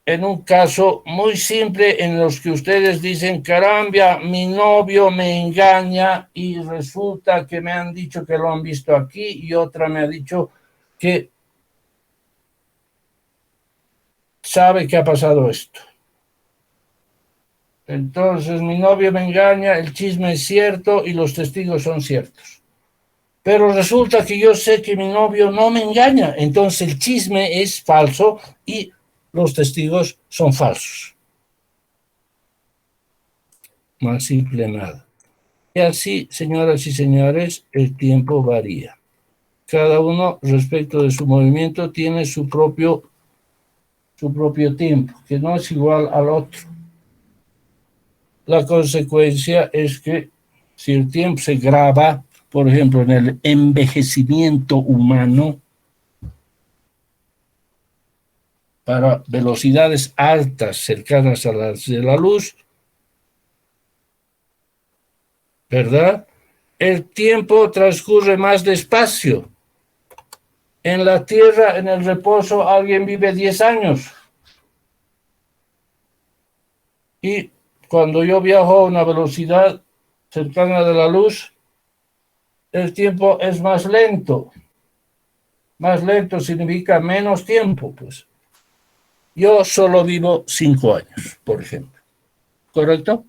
en un caso muy simple en los que ustedes dicen, caramba, mi novio me engaña y resulta que me han dicho que lo han visto aquí y otra me ha dicho que sabe que ha pasado esto. Entonces mi novio me engaña, el chisme es cierto y los testigos son ciertos. Pero resulta que yo sé que mi novio no me engaña, entonces el chisme es falso y los testigos son falsos. Más simple nada. Y así, señoras y señores, el tiempo varía. Cada uno, respecto de su movimiento, tiene su propio tiempo, que no es igual al otro. La consecuencia es que si el tiempo se graba, por ejemplo, en el envejecimiento humano, para velocidades altas cercanas a las de la luz, ¿verdad? El tiempo transcurre más despacio. En la Tierra, en el reposo, alguien vive 10 años. Y cuando yo viajo a una velocidad cercana de la luz, el tiempo es más lento. Más lento significa menos tiempo, pues. Yo solo vivo 5 años, por ejemplo. ¿Correcto?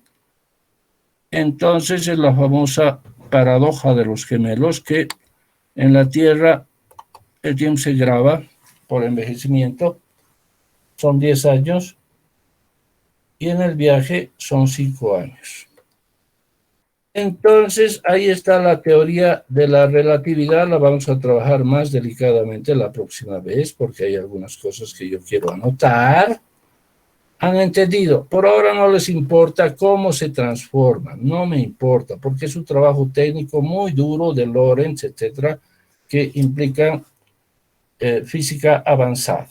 Entonces es la famosa paradoja de los gemelos, que en la Tierra el tiempo se graba por envejecimiento, son 10 años, y en el viaje son 5 años. Entonces, ahí está la teoría de la relatividad, la vamos a trabajar más delicadamente la próxima vez, porque hay algunas cosas que yo quiero anotar. ¿Han entendido? Por ahora no les importa cómo se transforma, no me importa, porque es un trabajo técnico muy duro de Lorentz, etcétera, que implica física avanzada.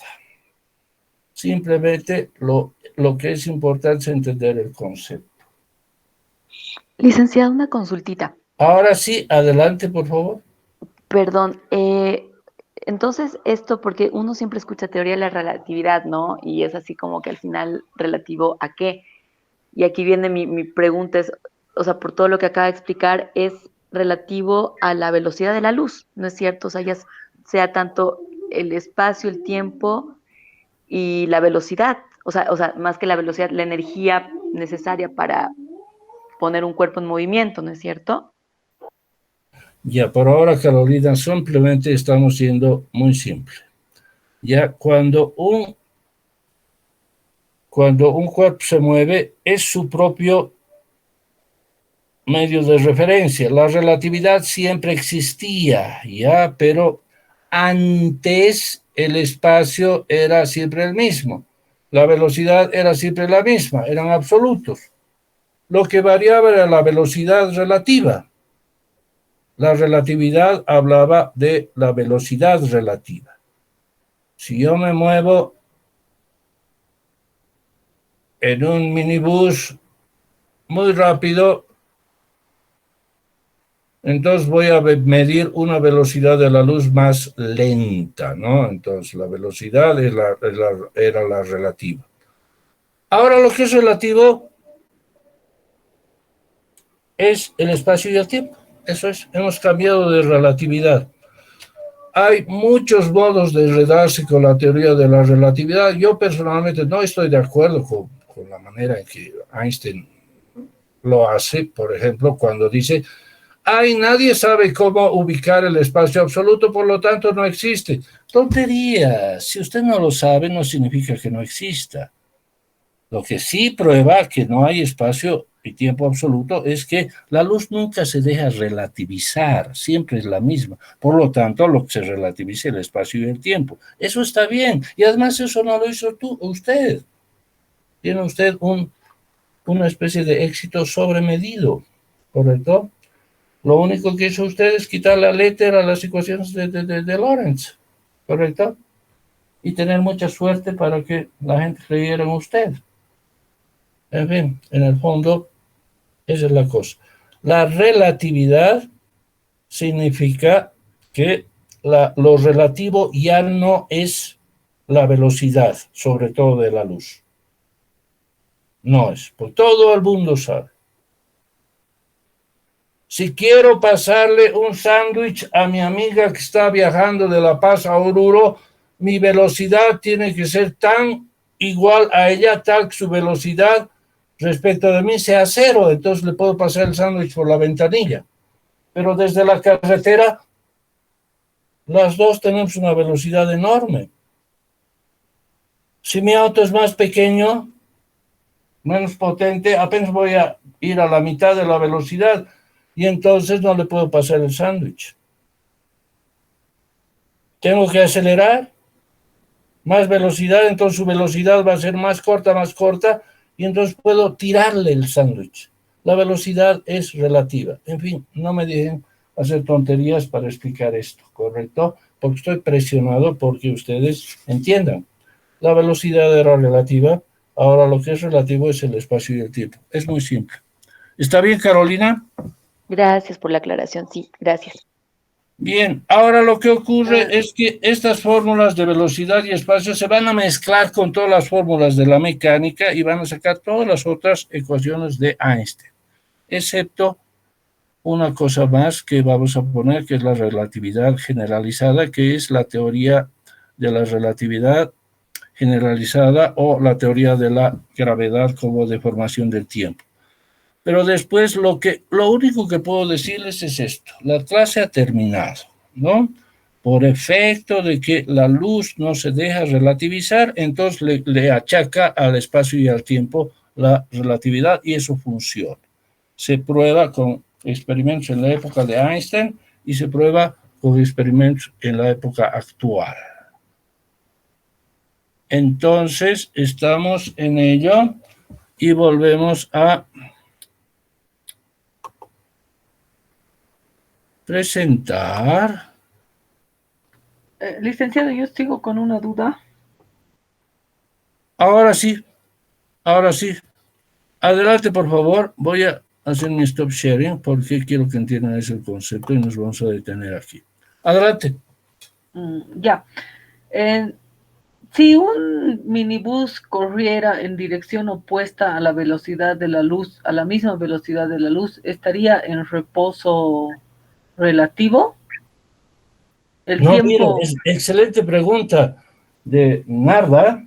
Simplemente lo que es importante es entender el concepto. Licenciado, una consultita. Ahora sí, adelante, por favor. Perdón, entonces esto, porque uno siempre escucha teoría de la relatividad, ¿no? Y es así como que al final relativo a qué. Y aquí viene mi pregunta, es, o sea, por todo lo que acaba de explicar, es relativo a la velocidad de la luz, ¿no es cierto? O sea, ya sea tanto el espacio, el tiempo y la velocidad, o sea, más que la velocidad, la energía necesaria para poner un cuerpo en movimiento, ¿no es cierto? Ya, por ahora, Carolina, simplemente estamos siendo muy simple. Ya, cuando un cuerpo se mueve, es su propio medio de referencia. La relatividad siempre existía, ya, pero antes el espacio era siempre el mismo. La velocidad era siempre la misma, eran absolutos. Lo que variaba era la velocidad relativa. La relatividad hablaba de la velocidad relativa. Si yo me muevo en un minibús muy rápido, entonces voy a medir una velocidad de la luz más lenta, ¿no? Entonces la velocidad era la relativa. Ahora lo que es relativo es el espacio y el tiempo. Eso es, hemos cambiado de relatividad. Hay muchos modos de enredarse con la teoría de la relatividad. Yo personalmente no estoy de acuerdo con la manera en que Einstein lo hace, por ejemplo, cuando dice, ay, nadie sabe cómo ubicar el espacio absoluto, por lo tanto no existe. Tontería, si usted no lo sabe, no significa que no exista. Lo que sí prueba que no hay espacio y tiempo absoluto es que la luz nunca se deja relativizar, siempre es la misma. Por lo tanto, lo que se relativiza es el espacio y el tiempo. Eso está bien. Y además eso no lo hizo usted. Tiene usted una especie de éxito sobremedido, ¿correcto? Lo único que hizo usted es quitar la letra a las ecuaciones de Lorentz, ¿correcto? Y tener mucha suerte para que la gente creyera en usted. En fin, en el fondo, esa es la cosa. La relatividad significa que lo relativo ya no es la velocidad, sobre todo de la luz. No es, porque todo el mundo sabe. Si quiero pasarle un sándwich a mi amiga que está viajando de La Paz a Oruro, mi velocidad tiene que ser tan igual a ella, tal que su velocidad respecto de mí sea cero, entonces le puedo pasar el sándwich por la ventanilla. Pero desde la carretera, las dos tenemos una velocidad enorme. Si mi auto es más pequeño, menos potente, apenas voy a ir a la mitad de la velocidad y entonces no le puedo pasar el sándwich. Tengo que acelerar, más velocidad, entonces su velocidad va a ser más corta, y entonces puedo tirarle el sándwich. La velocidad es relativa. En fin, no me dejen hacer tonterías para explicar esto, ¿correcto? Porque estoy presionado porque ustedes entiendan. La velocidad era relativa, ahora lo que es relativo es el espacio y el tiempo. Es muy simple. ¿Está bien, Carolina? Gracias por la aclaración, sí, gracias. Bien, ahora lo que ocurre es que estas fórmulas de velocidad y espacio se van a mezclar con todas las fórmulas de la mecánica y van a sacar todas las otras ecuaciones de Einstein, excepto una cosa más que vamos a poner, que es la relatividad generalizada, que es la teoría de la relatividad generalizada o la teoría de la gravedad como deformación del tiempo. Pero después lo único que puedo decirles es esto: la clase ha terminado, ¿no? Por efecto de que la luz no se deja relativizar, entonces le achaca al espacio y al tiempo la relatividad y eso funciona. Se prueba con experimentos en la época de Einstein y se prueba con experimentos en la época actual. Entonces, estamos en ello y volvemos a presentar. Licenciado, yo sigo con una duda. Ahora sí. Adelante, por favor. Voy a hacer mi stop sharing porque quiero que entiendan ese concepto y nos vamos a detener aquí. Adelante. Ya. Si un minibús corriera en dirección opuesta a la velocidad de la luz, a la misma velocidad de la luz, ¿estaría en reposo relativo? El No, tiempo... mire, es excelente pregunta de Narda.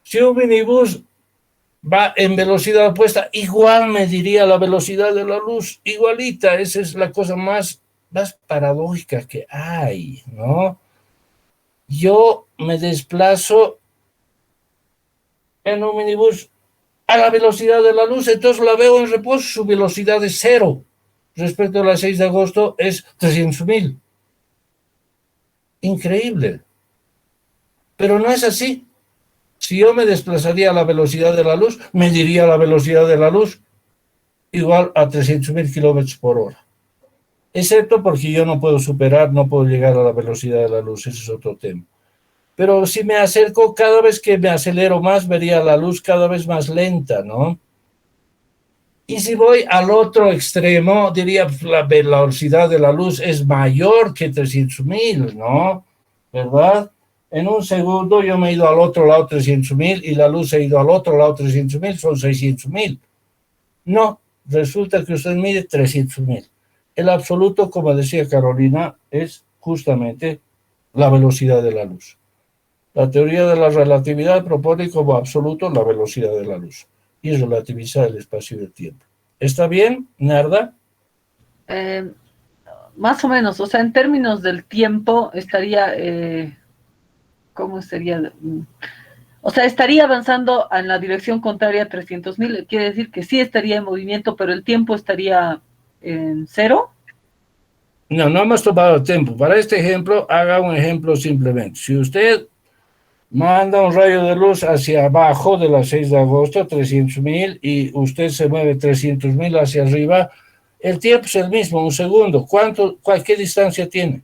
Si un minibús va en velocidad opuesta, igual mediría la velocidad de la luz, igualita. Esa es la cosa más paradójica que hay, ¿no? Yo me desplazo en un minibús a la velocidad de la luz, entonces la veo en reposo, su velocidad es cero. Respecto a la 6 de agosto es 300.000. Increíble. Pero no es así. Si yo me desplazaría a la velocidad de la luz, mediría la velocidad de la luz igual a 300.000 kilómetros por hora. Excepto porque yo no puedo llegar a la velocidad de la luz, ese es otro tema. Pero si me acerco, cada vez que me acelero más, vería la luz cada vez más lenta, ¿no? Y si voy al otro extremo, diría la velocidad de la luz es mayor que 300.000, ¿no? ¿Verdad? En un segundo yo me he ido al otro lado 300.000 y la luz se ha ido al otro lado 300.000, son 600.000. No, resulta que usted mide 300.000. El absoluto, como decía Carolina, es justamente la velocidad de la luz. La teoría de la relatividad propone como absoluto la velocidad de la luz y relativiza el espacio y el tiempo. ¿Está bien, Narda? Más o menos, o sea, en términos del tiempo estaría, ¿cómo sería? O sea, estaría avanzando en la dirección contraria a 300.000, quiere decir que sí estaría en movimiento, pero el tiempo estaría en cero. No hemos tomado el tiempo. Para este ejemplo, haga un ejemplo simplemente. Si usted manda un rayo de luz hacia abajo de la 6 de agosto, 300.000, y usted se mueve 300.000 hacia arriba, el tiempo es el mismo, un segundo. ¿Qué distancia tiene?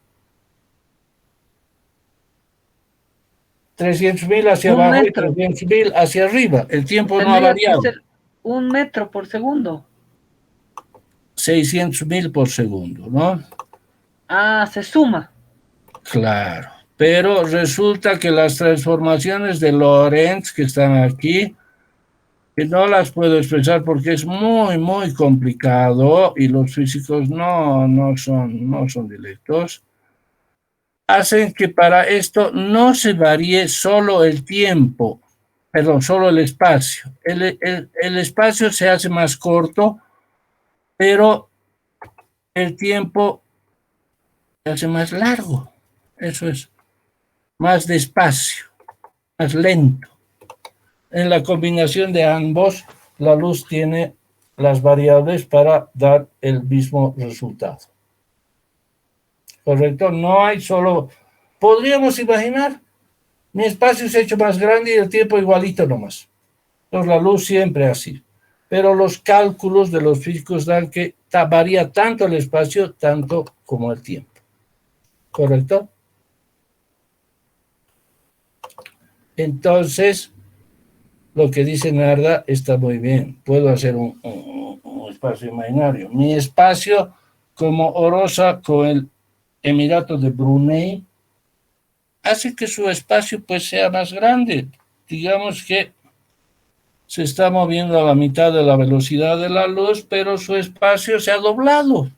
300.000 hacia abajo y 300.000 hacia arriba. El tiempo no ha variado. Tendría que ser 1 metro por segundo. 600.000 por segundo, ¿no? Ah, se suma. Claro. Pero resulta que las transformaciones de Lorentz que están aquí, que no las puedo expresar porque es muy, muy complicado y los físicos no son directos, hacen que para esto no se varíe solo el tiempo, perdón, solo el espacio. El espacio se hace más corto, pero el tiempo se hace más largo. Eso es, más despacio, más lento. En la combinación de ambos, la luz tiene las variables para dar el mismo resultado. ¿Correcto? No hay solo... Podríamos imaginar, mi espacio se ha hecho más grande y el tiempo igualito nomás. Entonces la luz siempre así. Pero los cálculos de los físicos dan que varía tanto el espacio, tanto como el tiempo. ¿Correcto? Entonces, lo que dice Narda está muy bien. Puedo hacer un espacio imaginario. Mi espacio, como Orosa con el Emirato de Brunei, hace que su espacio pues sea más grande. Digamos que se está moviendo a la mitad de la velocidad de la luz, pero su espacio se ha doblado.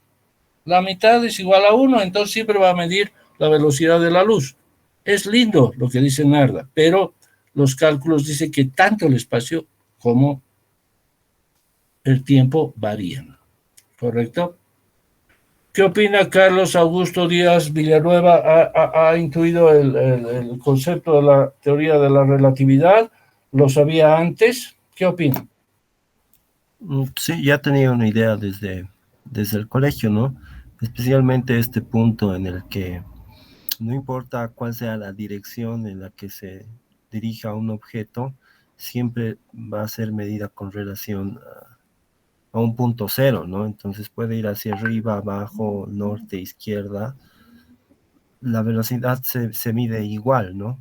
La mitad es igual a 1, entonces siempre va a medir la velocidad de la luz. Es lindo lo que dice Narda, pero los cálculos dicen que tanto el espacio como el tiempo varían. ¿Correcto? ¿Qué opina Carlos Augusto Díaz Villanueva? ¿Ha intuido el concepto de la teoría de la relatividad? ¿Lo sabía antes? ¿Qué opina? Sí, ya tenía una idea desde el colegio, ¿no? Especialmente este punto en el que no importa cuál sea la dirección en la que se dirija un objeto, siempre va a ser medida con relación a un punto cero, ¿no? Entonces puede ir hacia arriba, abajo, norte, izquierda. La velocidad se mide igual, ¿no?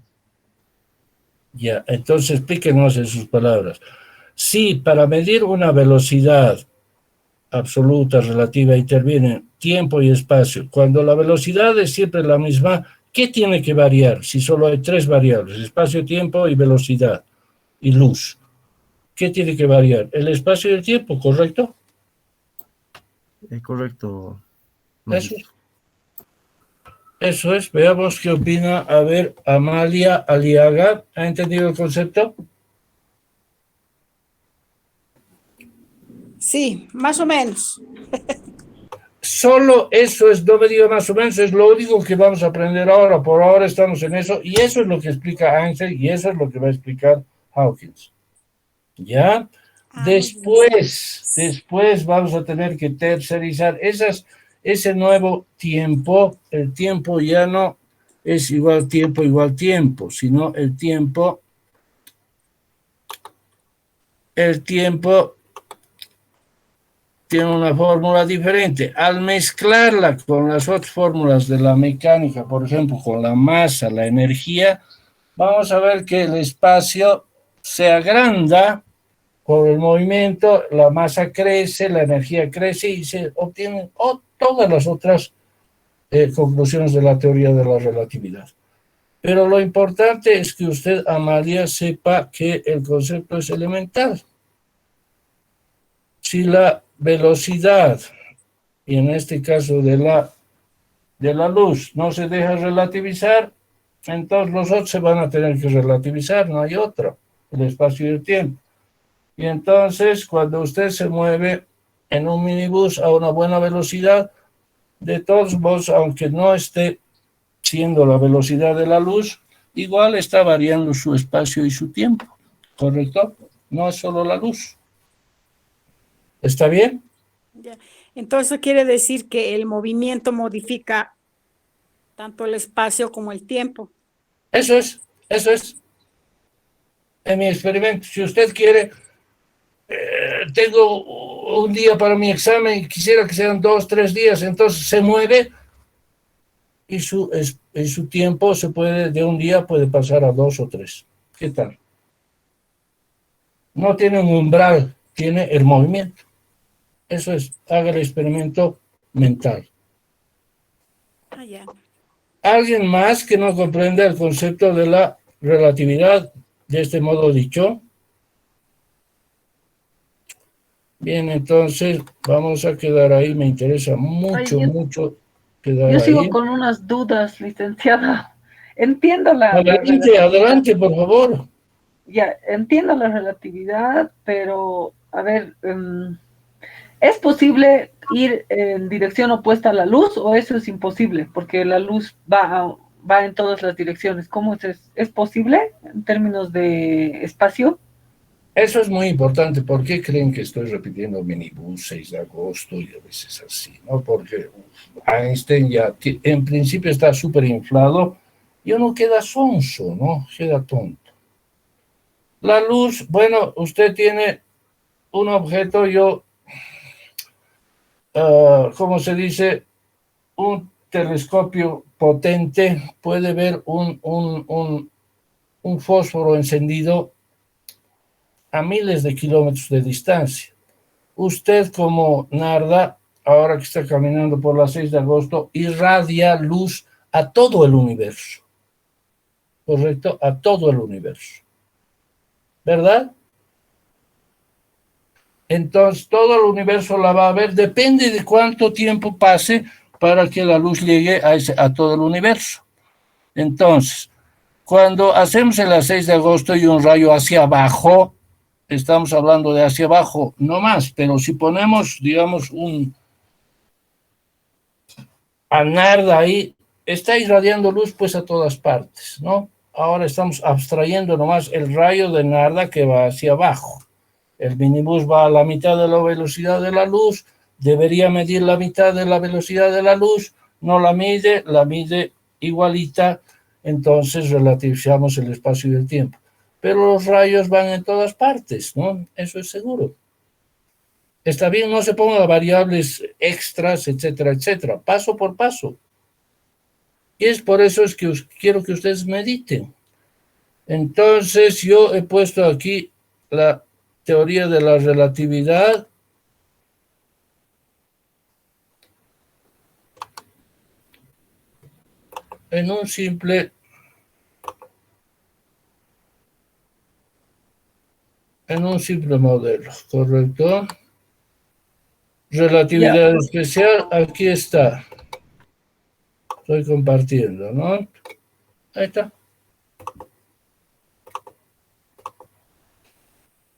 Ya, entonces explíquenos en sus palabras. Si para medir una velocidad absoluta, relativa, intervienen tiempo y espacio, cuando la velocidad es siempre la misma, ¿qué tiene que variar? Si solo hay 3 variables, espacio, tiempo y velocidad y luz. ¿Qué tiene que variar? El espacio y el tiempo, ¿correcto? Correcto. Eso es. Veamos qué opina. A ver, Amalia Aliaga, ¿ha entendido el concepto? Sí, más o menos. Solo eso es, no me diga más o menos, es lo único que vamos a aprender ahora. Por ahora estamos en eso, y eso es lo que explica Einstein, y eso es lo que va a explicar Hawkins. ¿Ya? Después vamos a tener que tercerizar ese nuevo tiempo. El tiempo ya no es igual tiempo, sino el tiempo tiene una fórmula diferente. Al mezclarla con las otras fórmulas de la mecánica, por ejemplo, con la masa, la energía, vamos a ver que el espacio se agranda por el movimiento, la masa crece, la energía crece y se obtienen todas las otras conclusiones de la teoría de la relatividad. Pero lo importante es que usted, Amalia, sepa que el concepto es elemental. Si la velocidad, y en este caso de la luz, no se deja relativizar, entonces los otros se van a tener que relativizar, no hay otro, el espacio y el tiempo. Y entonces, cuando usted se mueve en un minibús a una buena velocidad, de todos modos, aunque no esté siendo la velocidad de la luz, igual está variando su espacio y su tiempo, ¿correcto? No es solo la luz. ¿Está bien? Ya. Entonces quiere decir que el movimiento modifica tanto el espacio como el tiempo. Eso es. En mi experimento, si usted quiere, tengo un día para mi examen y quisiera que sean 2, 3 días, entonces se mueve y su tiempo de un día puede pasar a 2 o 3. ¿Qué tal? No tiene un umbral, tiene el movimiento. Eso es, haga el experimento mental. Ya. ¿Alguien más que no comprenda el concepto de la relatividad de este modo dicho? Bien, entonces vamos a quedar ahí. Me interesa mucho quedar ahí. Yo sigo con unas dudas, licenciada. Entiendo la Adelante, por favor. Ya, entiendo la relatividad, pero, a ver, ¿es posible ir en dirección opuesta a la luz o eso es imposible? Porque la luz va en todas las direcciones. ¿Cómo es posible en términos de espacio? Eso es muy importante. ¿Por qué creen que estoy repitiendo minibús 6 de agosto y a veces así, ¿no? Porque Einstein ya, en principio está súper inflado y uno queda sonso, ¿no? Queda tonto. La luz, bueno, usted tiene un objeto, ¿cómo se dice? Un telescopio potente puede ver un fósforo encendido a miles de kilómetros de distancia. Usted como Narda, ahora que está caminando por la 6 de agosto, irradia luz a todo el universo. ¿Correcto? A todo el universo. ¿Verdad? Entonces, todo el universo la va a ver. Depende de cuánto tiempo pase para que la luz llegue a todo el universo. Entonces, cuando hacemos el 6 de agosto y un rayo hacia abajo, estamos hablando de hacia abajo, no más, pero si ponemos, digamos, a Narda ahí, está irradiando luz pues a todas partes, ¿no? Ahora estamos abstrayendo nomás el rayo de Narda que va hacia abajo. El minibús va a la mitad de la velocidad de la luz, debería medir la mitad de la velocidad de la luz, no la mide igualita, entonces relativizamos el espacio y el tiempo. Pero los rayos van en todas partes, ¿no? Eso es seguro. Está bien, no se pongan variables extras, etcétera, etcétera, paso por paso. Y es por eso es que quiero que ustedes mediten. Entonces, yo he puesto aquí la teoría de la relatividad. En un simple modelo, ¿correcto? Relatividad especial, aquí está. Estoy compartiendo, ¿no? Ahí está.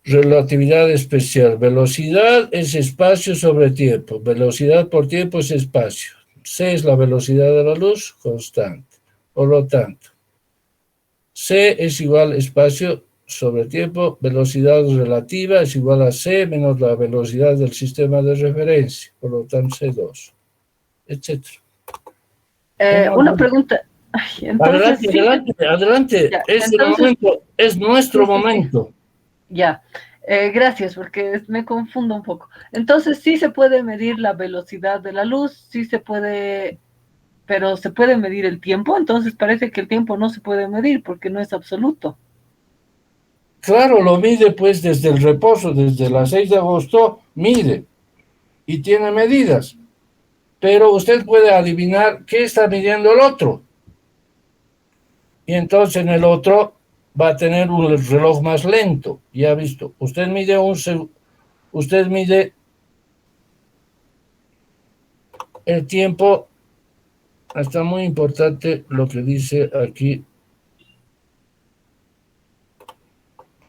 Relatividad especial. Velocidad es espacio sobre tiempo. Velocidad por tiempo es espacio. C es la velocidad de la luz constante. Por lo tanto, C es igual a espacio sobre tiempo. Velocidad relativa es igual a C menos la velocidad del sistema de referencia. Por lo tanto, C2, etc. Una pregunta. Ay, entonces, adelante. Ya, Es nuestro momento. Ya, gracias, porque me confundo un poco. Entonces, sí se puede medir la velocidad de la luz, sí se puede, pero se puede medir el tiempo, entonces parece que el tiempo no se puede medir porque no es absoluto. Claro, lo mide pues desde el reposo, desde las 6 de agosto, mide y tiene medidas. Pero usted puede adivinar qué está midiendo el otro. Y entonces en el otro va a tener un reloj más lento. Ya ha visto, usted mide el tiempo. Está muy importante lo que dice aquí.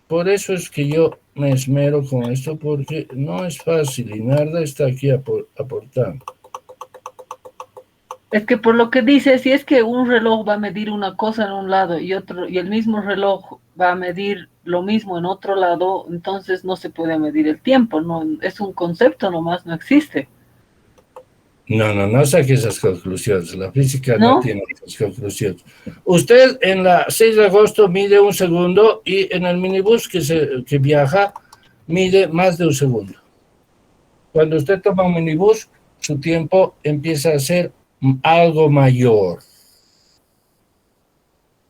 Por eso es que yo me esmero con esto, porque no es fácil y Narda está aquí aportando. Es que por lo que dice, si es que un reloj va a medir una cosa en un lado y otro, y el mismo reloj va a medir lo mismo en otro lado, entonces no se puede medir el tiempo, no, es un concepto nomás, no existe. No saque esas conclusiones. La física no ¿No? tiene esas conclusiones. Usted en la 6 de agosto mide un segundo y en el minibús que viaja mide más de un segundo. Cuando usted toma un minibús, su tiempo empieza a ser algo mayor.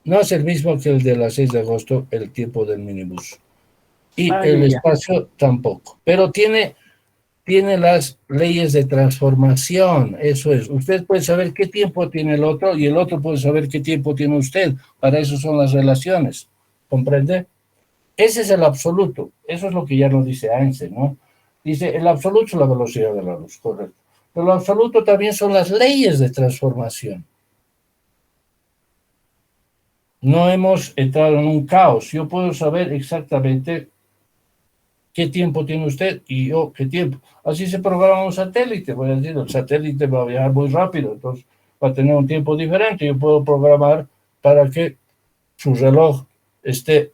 No es el mismo que el de la 6 de agosto, el tiempo del minibús. Y el espacio tampoco. Pero tiene las leyes de transformación, eso es. Usted puede saber qué tiempo tiene el otro y el otro puede saber qué tiempo tiene usted. Para eso son las relaciones, ¿comprende? Ese es el absoluto, eso es lo que ya nos dice Einstein, ¿no? Dice, el absoluto es la velocidad de la luz, correcto. Pero lo absoluto también son las leyes de transformación. no hemos entrado en un caos. Yo puedo saber exactamente qué tiempo tiene usted y yo qué tiempo. Así se programa un satélite. Voy a decir, el satélite va a viajar muy rápido, entonces va a tener un tiempo diferente. Yo puedo programar para que su reloj esté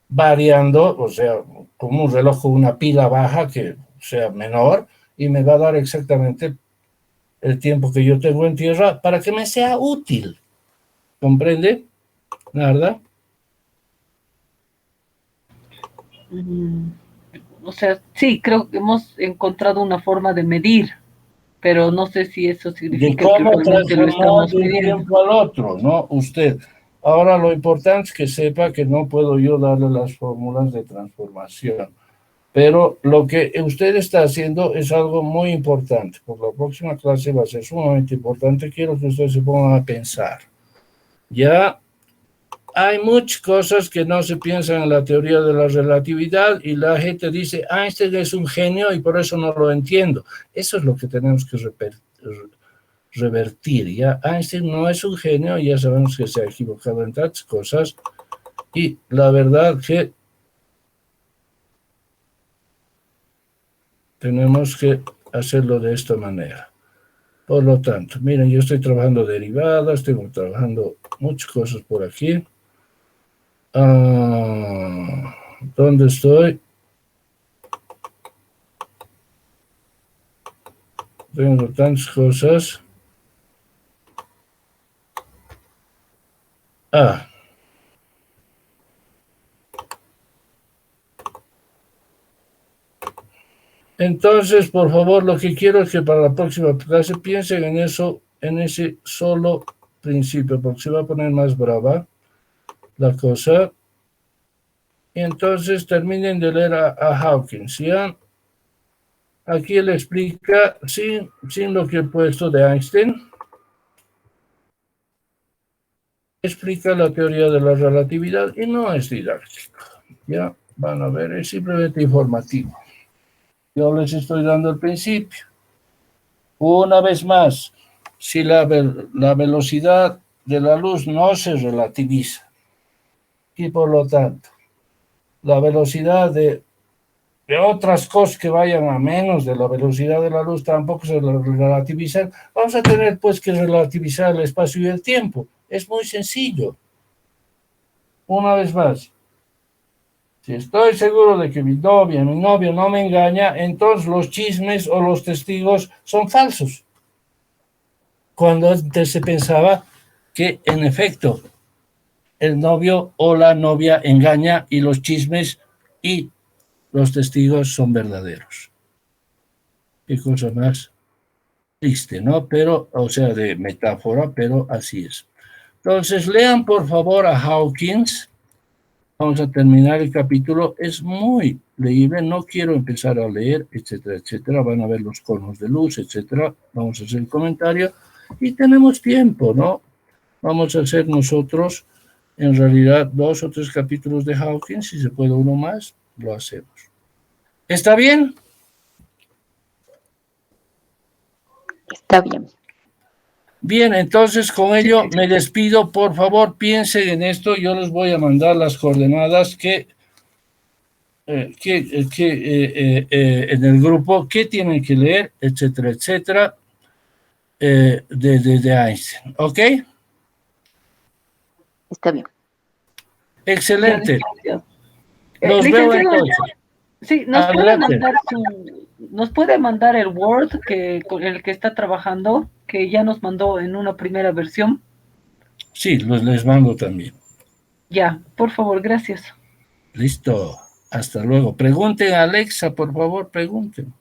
variando, o sea, como un reloj con una pila baja que sea menor, y me va a dar exactamente el tiempo que yo tengo en tierra para que me sea útil. ¿Comprende? ¿Verdad? O sea, sí, creo que hemos encontrado una forma de medir, pero no sé si eso De significa que cómo realmente lo transformar estamos de un midiendo. tiempo al otro, ¿no? Usted. Ahora lo importante es que sepa que no puedo yo darle las fórmulas de transformación, pero lo que usted está haciendo es algo muy importante. Por la próxima clase va a ser sumamente importante. Quiero que usted se ponga a pensar. Ya hay muchas cosas que no se piensan en la teoría de la relatividad y la gente dice, Einstein es un genio y por eso no lo entiendo. Eso es lo que tenemos que revertir. Ya Einstein no es un genio, ya sabemos que se ha equivocado en tantas cosas y la verdad que tenemos que hacerlo de esta manera. Por lo tanto, miren, yo estoy trabajando derivadas, estoy trabajando muchas cosas por aquí. ¿Dónde estoy? Tengo tantas cosas. Entonces, por favor, lo que quiero es que para la próxima clase piensen en eso, en ese solo principio, porque se va a poner más brava la cosa. Y entonces terminen de leer a Hawkins, ¿ya? Aquí él explica, sin lo que he puesto de Einstein, explica la teoría de la relatividad y no es didáctico. Ya van a ver, es simplemente informativo. Yo les estoy dando el principio. Una vez más, si la velocidad de la luz no se relativiza y por lo tanto la velocidad de otras cosas que vayan a menos de la velocidad de la luz tampoco se relativizan, vamos a tener pues que relativizar el espacio y el tiempo. Es muy sencillo. Una vez más, si estoy seguro de que mi novio no me engaña, entonces los chismes o los testigos son falsos. Cuando antes se pensaba que en efecto el novio o la novia engaña y los chismes y los testigos son verdaderos. Qué cosa más triste, ¿no? Pero, o sea, de metáfora, pero así es. Entonces, lean por favor a Hawkins. Vamos a terminar el capítulo. Es muy leíble, no quiero empezar a leer, etcétera, etcétera. Van a ver los conos de luz, etcétera. Vamos a hacer el comentario y tenemos tiempo, ¿no? Vamos a hacer nosotros, en realidad, 2 o 3 capítulos de Hawkins. Si se puede uno más, lo hacemos. ¿Está bien? Está bien. Bien, entonces con ello me despido. Por favor, piensen en esto. Yo les voy a mandar las coordenadas en el grupo, qué tienen que leer, etcétera, etcétera, de Einstein. ¿Ok? Está bien. Excelente. Los veo Licenciado, entonces. sí, Adelante. nos puede mandar el Word con el que está trabajando, que ya nos mandó en una primera versión. Sí, les mando también. Ya, por favor, gracias. Listo. Hasta luego. Pregunten a Alexa, por favor, pregunten.